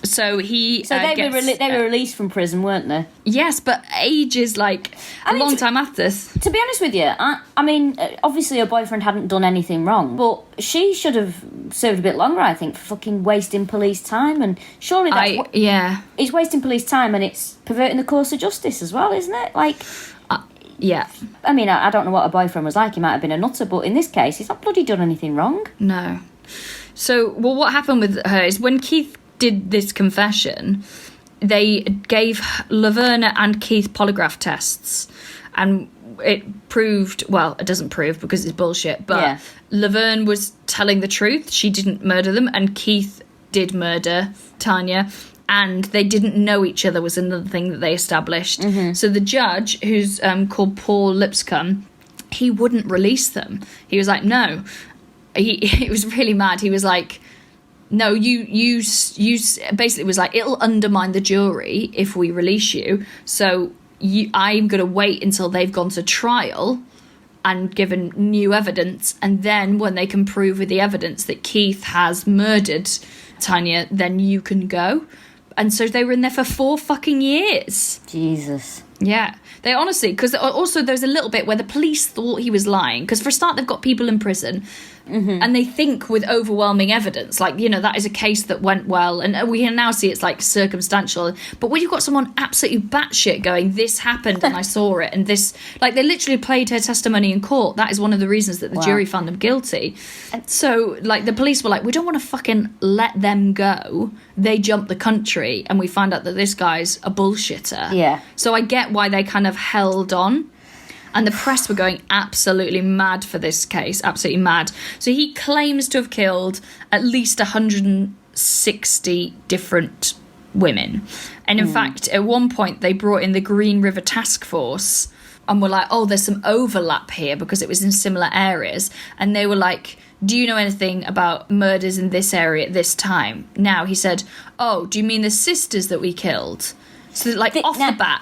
So he
they were released from prison, weren't they?
Yes, but ages, like a long time after this.
To be honest with you, I mean, obviously her boyfriend hadn't done anything wrong, but she should have served a bit longer, I think, for fucking wasting police time. And surely that's it's wasting police time, and it's perverting the course of justice as well, isn't it? Like,
yeah.
I mean, I don't know what her boyfriend was like. He might have been a nutter, but in this case, he's not bloody done anything wrong.
No. So, well, what happened with her is when Keith did this confession, they gave Laverna and Keith polygraph tests, and it proved, well, it doesn't prove because it's bullshit, but Laverne was telling the truth. She didn't murder them, and Keith did murder Tanya, and they didn't know each other was another thing that they established. So the judge, who's called Paul Lipscomb, he wouldn't release them. He was like, no. He was really mad. He was like, no, you basically was like, it'll undermine the jury if we release you. So I'm going to wait until they've gone to trial and given new evidence. And then when they can prove with the evidence that Keith has murdered Tanya, then you can go. And so they were in there for 4 fucking years.
Jesus.
Yeah. They honestly, because also there's a little bit where the police thought he was lying. Because for a start, they've got people in prison. And they think with overwhelming evidence, like, you know, that is a case that went well. And we can now see it's like circumstantial. But when you've got someone absolutely batshit going, this happened and I saw it. And this, like, they literally played her testimony in court. That is one of the reasons that the jury found them guilty. And so, like, the police were like, we don't want to fucking let them go. They jumped the country and we find out that this guy's a bullshitter.
Yeah.
So I get why they kind of held on. And the press were going absolutely mad for this case, absolutely mad. So he claims to have killed at least 160 different women. And in fact, at one point, they brought in the Green River Task Force and were like, oh, there's some overlap here because it was in similar areas. And they were like, do you know anything about murders in this area at this time? Now, he said, oh, do you mean the sisters that we killed? So, like, the bat...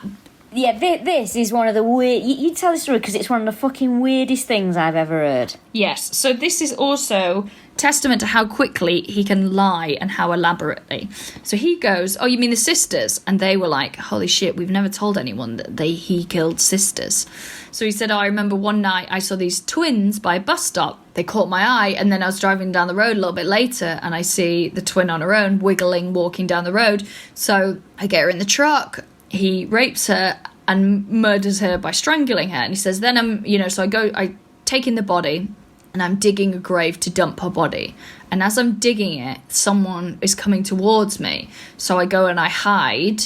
Yeah, this is one of the weird... You tell the story because it's one of the fucking weirdest things I've ever heard.
Yes, so this is also testament to how quickly he can lie and how elaborately. So he goes, oh, you mean the sisters? And they were like, holy shit, we've never told anyone that he killed sisters. So he said, oh, I remember one night I saw these twins by a bus stop. They caught my eye, and then I was driving down the road a little bit later, and I see the twin on her own, wiggling, walking down the road. So I get her in the truck. He rapes her and murders her by strangling her. And he says, then I take in the body and I'm digging a grave to dump her body. And as I'm digging it, someone is coming towards me. So I go and I hide.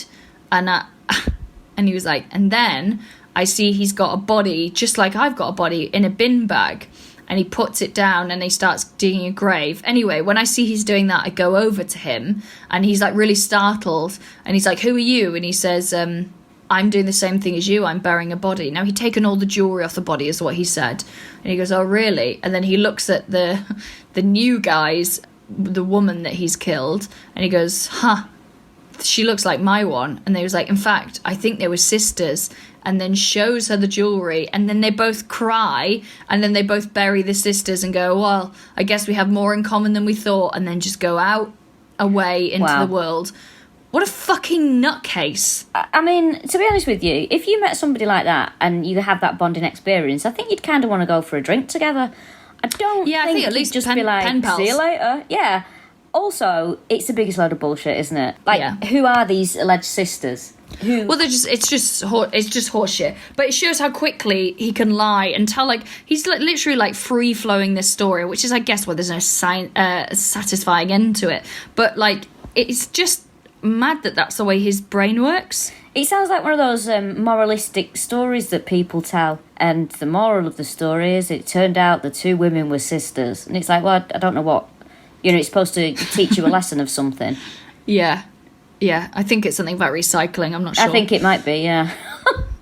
And he was like, and then I see he's got a body, just like I've got a body, in a bin bag. And he puts it down and he starts digging a grave. Anyway, when I see he's doing that, I go over to him and he's like really startled. And he's like, who are you? And he says, I'm doing the same thing as you. I'm burying a body. Now, he'd taken all the jewellery off the body is what he said. And he goes, oh, really? And then he looks at the new guys, the woman that he's killed. And he goes, she looks like my one. And they was like, in fact, I think they were sisters. And then shows her the jewellery, and then they both cry, and then they both bury the sisters and go, well, I guess we have more in common than we thought, and then just go out, away into the world. What a fucking nutcase.
I mean, to be honest with you, if you met somebody like that and you had that bonding experience, I think you'd kind of want to go for a drink together. I think
at least
just be like, see you later. Yeah. Also, it's the biggest load of bullshit, isn't it? Like, who are these alleged sisters?
Well, it's just horseshit. But it shows how quickly he can lie and tell, like, he's literally like free flowing this story, which is, I guess, there's no satisfying end to it. But like, it's just mad that that's the way his brain works.
It sounds like one of those moralistic stories that people tell. And the moral of the story is it turned out the two women were sisters. And it's like, well, I don't know what. It's supposed to teach you a lesson of something.
Yeah. Yeah, I think it's something about recycling. I'm not sure.
I think it might be, yeah.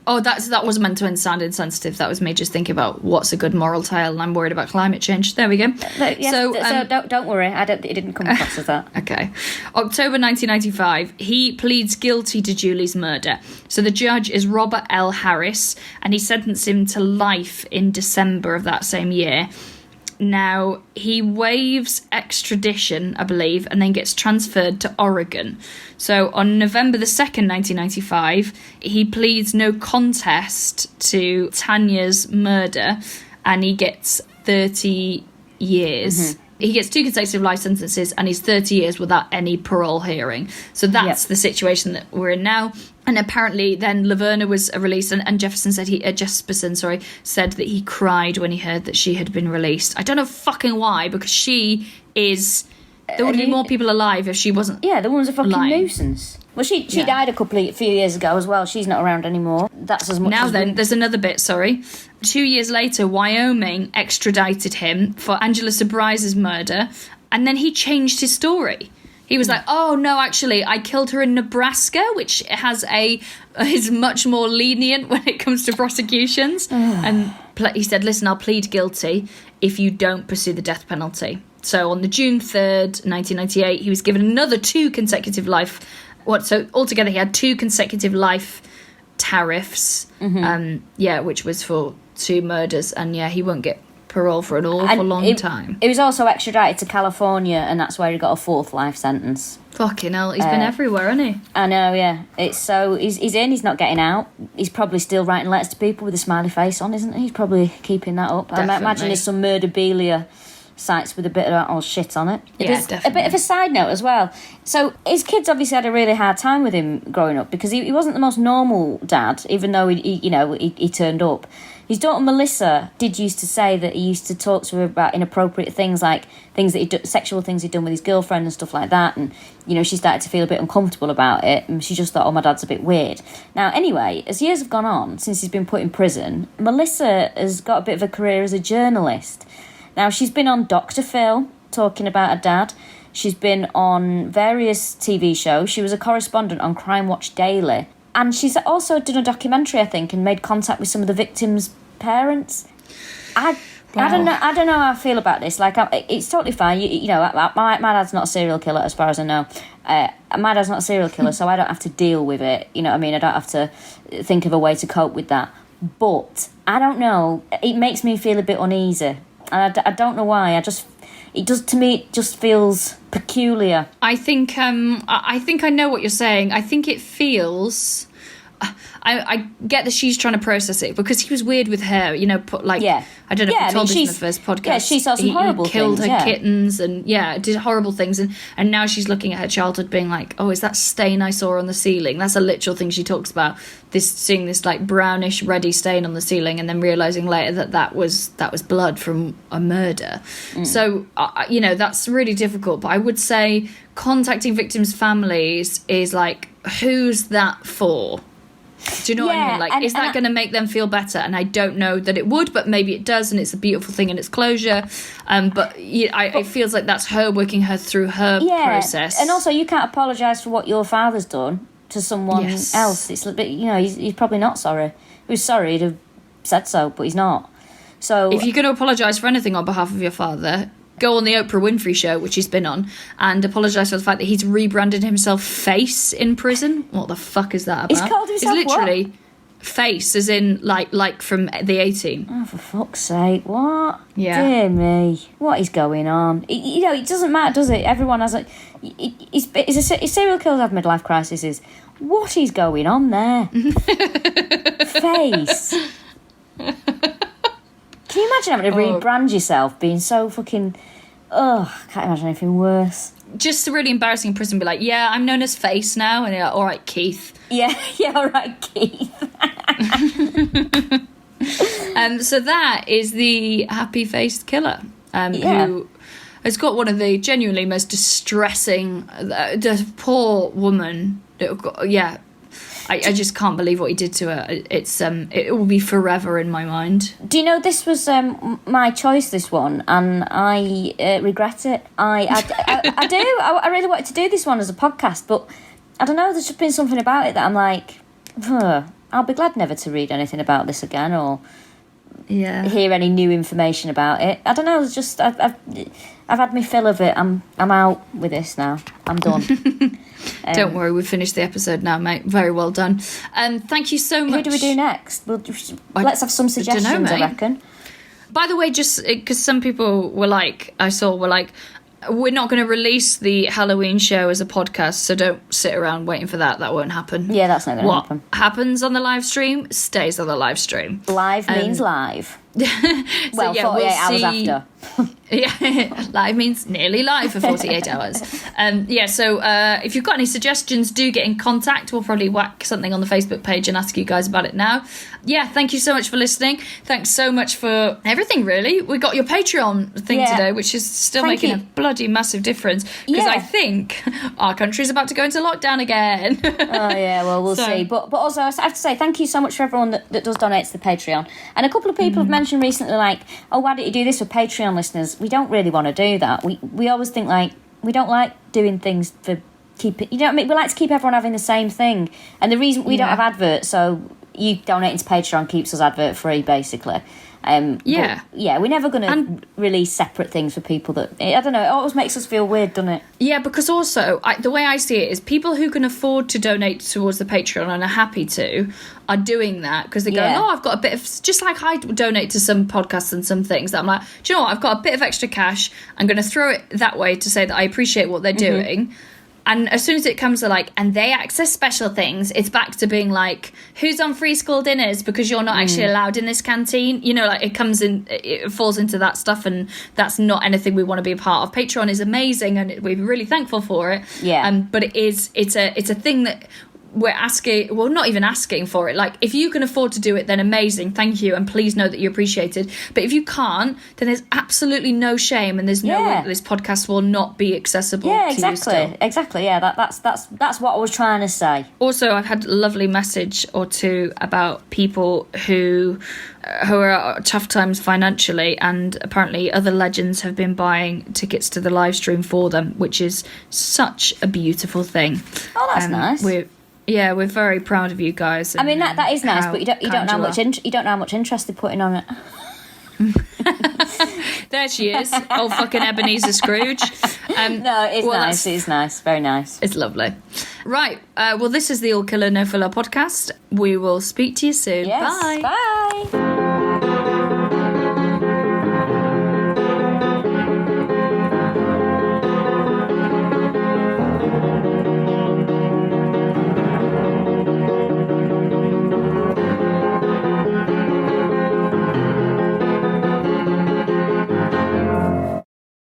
Oh, that was meant to sound insensitive. That was me just thinking about what's a good moral tale, and I'm worried about climate change. There we go.
Yes, so don't worry. It didn't come across as that.
Okay. October 1995, he pleads guilty to Julie's murder. So the judge is Robert L. Harris, and he sentenced him to life in December of that same year. Now, he waives extradition, I believe, and then gets transferred to Oregon. So on November the 2nd, 1995, he pleads no contest to Tanya's murder, and he gets 30 years. Mm-hmm. He gets 2 consecutive life sentences, and he's 30 years without any parole hearing. So that's the situation that we're in now. And apparently then Laverna was released, and Jesperson said that he cried when he heard that she had been released. I don't know fucking why, because she is... There would be more people alive if she wasn't.
Yeah, the woman's a fucking nuisance. Well, she died a few years ago as well. She's not around anymore. That's as much
now
as...
Then, there's another bit, 2 years later, Wyoming extradited him for Angela Sobrize's murder, and then he changed his story. He was like, oh, no, actually, I killed her in Nebraska, which is much more lenient when it comes to prosecutions. And he said, listen, I'll plead guilty if you don't pursue the death penalty. So on the June 3rd, 1998, he was given another 2 consecutive life... So altogether, he had 2 consecutive life tariffs, which was for 2 murders. And, he won't get parole for an awful long time.
He was also extradited to California, and that's where he got a 4th life sentence.
Fucking hell, he's been everywhere, hasn't he?
I know, yeah. He's in, he's not getting out. He's probably still writing letters to people with a smiley face on, isn't he? He's probably keeping that up.
Definitely.
I imagine there's some murderabilia sites with a bit of that old shit on it.
Definitely.
A bit of a side note as well. So his kids obviously had a really hard time with him growing up, because he wasn't the most normal dad, even though he turned up. His daughter Melissa used to say that he used to talk to her about inappropriate things, like sexual things he'd done with his girlfriend and stuff like that. And, she started to feel a bit uncomfortable about it. And she just thought, oh, my dad's a bit weird. Now, anyway, as years have gone on, since he's been put in prison, Melissa has got a bit of a career as a journalist. Now, she's been on Dr. Phil, talking about her dad. She's been on various TV shows. She was a correspondent on Crime Watch Daily. And she's also done a documentary, I think, and made contact with some of the victims' parents. I don't know how I feel about this. Like, it's totally fine. My dad's not a serial killer, as far as I know. My dad's not a serial killer, so I don't have to deal with it. You know what I mean? I don't have to think of a way to cope with that. But I don't know. It makes me feel a bit uneasy, and I don't know why. It just feels peculiar.
I think I know what you're saying. I think it feels... I get that she's trying to process it, because he was weird with her, I don't know if you told this in the first podcast.
Yeah, she saw some horrible
things. He killed
things,
her kittens and, did horrible things. And now she's looking at her childhood being like, oh, is that stain I saw on the ceiling? That's a literal thing she talks about, seeing this like brownish, reddy stain on the ceiling, and then realising later that was blood from a murder. So, that's really difficult. But I would say contacting victims' families is like, who's that for? Do you know what I mean? Like, is that going to make them feel better? And I don't know that it would, but maybe it does, and it's a beautiful thing and it's closure. But it feels like that's her working her through her process.
And also, you can't apologise for what your father's done to someone else. It's a bit, he's probably not sorry. He was sorry, he'd have said so, but he's not. So
if you're going to apologise for anything on behalf of your father, go on the Oprah Winfrey show, which he's been on, and apologise for the fact that he's rebranded himself Face in prison. What the fuck is that about?
He's called himself
It's literally Face, as in like from the A-Team.
Oh, for fuck's sake, what?
Yeah.
Dear me, what is going on? It doesn't matter, does it? Everyone has serial killers have midlife crises. What is going on there? Face. Can you imagine having to rebrand yourself, being so fucking... I can't imagine anything worse.
Just really embarrassing in prison, be like, yeah, I'm known as Face now, and you're like, all right, Keith.
Yeah, all right, Keith.
So that is the happy-faced killer, who It's got one of the genuinely most distressing, the poor woman. Yeah, I just can't believe what he did to her. It will be forever in my mind.
Do you know this was my choice, this one, and I regret it. I do. I really wanted to do this one as a podcast, but I don't know. There's just been something about it that I'm like, I'll be glad never to read anything about this again or hear any new information about it. I don't know. It's just I've had my fill of it. I'm out with this now. I'm done.
Don't worry, we've finished the episode now, mate. Very well done. Thank you so much.
Who do we do next? Let's have some suggestions, I reckon.
By the way, just because some people were like, we're not going to release the Halloween show as a podcast, so don't sit around waiting for that. That won't happen.
Yeah, that's not going to happen.
What happens on the live stream stays on the live stream.
Live means live.
Well,
48 hours after.
Yeah, live means nearly live for 48 hours. So if you've got any suggestions, do get in contact. We'll probably whack something on the Facebook page and ask you guys about it now. Yeah, thank you so much for listening. Thanks so much for everything, really. We got your Patreon thing today, which is still making a bloody massive difference, because I think our country's about to go into lockdown again.
Oh, yeah, well, we'll see. But also, I have to say thank you so much for everyone that does donate to the Patreon. And a couple of people have mentioned recently, like, oh, why don't you do this for Patreon listeners? We don't really want to do that. We always think, like, we don't like doing things for keeping, you know what I mean? We like to keep everyone having the same thing. And the reason we don't have adverts, so you donating to Patreon keeps us advert free, basically. We're never going to release separate things for people that, I don't know, it always makes us feel weird, doesn't it?
Yeah, because also, the way I see it is people who can afford to donate towards the Patreon and are happy to are doing that because they go, I've got a bit of, just like I donate to some podcasts and some things that I'm like, do you know what, I've got a bit of extra cash, I'm going to throw it that way to say that I appreciate what they're doing. And as soon as it comes to like, and they access special things, it's back to being like, who's on free school dinners because you're not actually allowed in this canteen? You know, like it falls into that stuff, and that's not anything we want to be a part of. Patreon is amazing, and we're really thankful for it.
Yeah.
But it's a thing that we're asking, well, not even asking for it. Like, if you can afford to do it, then amazing, thank you, and please know that you're appreciated. But if you can't, then there's absolutely no shame, and there's no way that this podcast will not be accessible to you still.
Exactly. Yeah, that's what I was trying to say.
Also, I've had a lovely message or two about people who are at tough times financially, and apparently other legends have been buying tickets to the live stream for them, which is such a beautiful thing.
Oh, that's nice.
We're very proud of you guys.
I mean, that is nice, but you don't know how much interest they're putting on it.
There she is, old fucking Ebenezer Scrooge.
No, it's nice. It's nice, very nice.
It's lovely. Right. Well, this is the All Killa No Filla podcast. We will speak to you soon.
Yes,
bye.
Bye.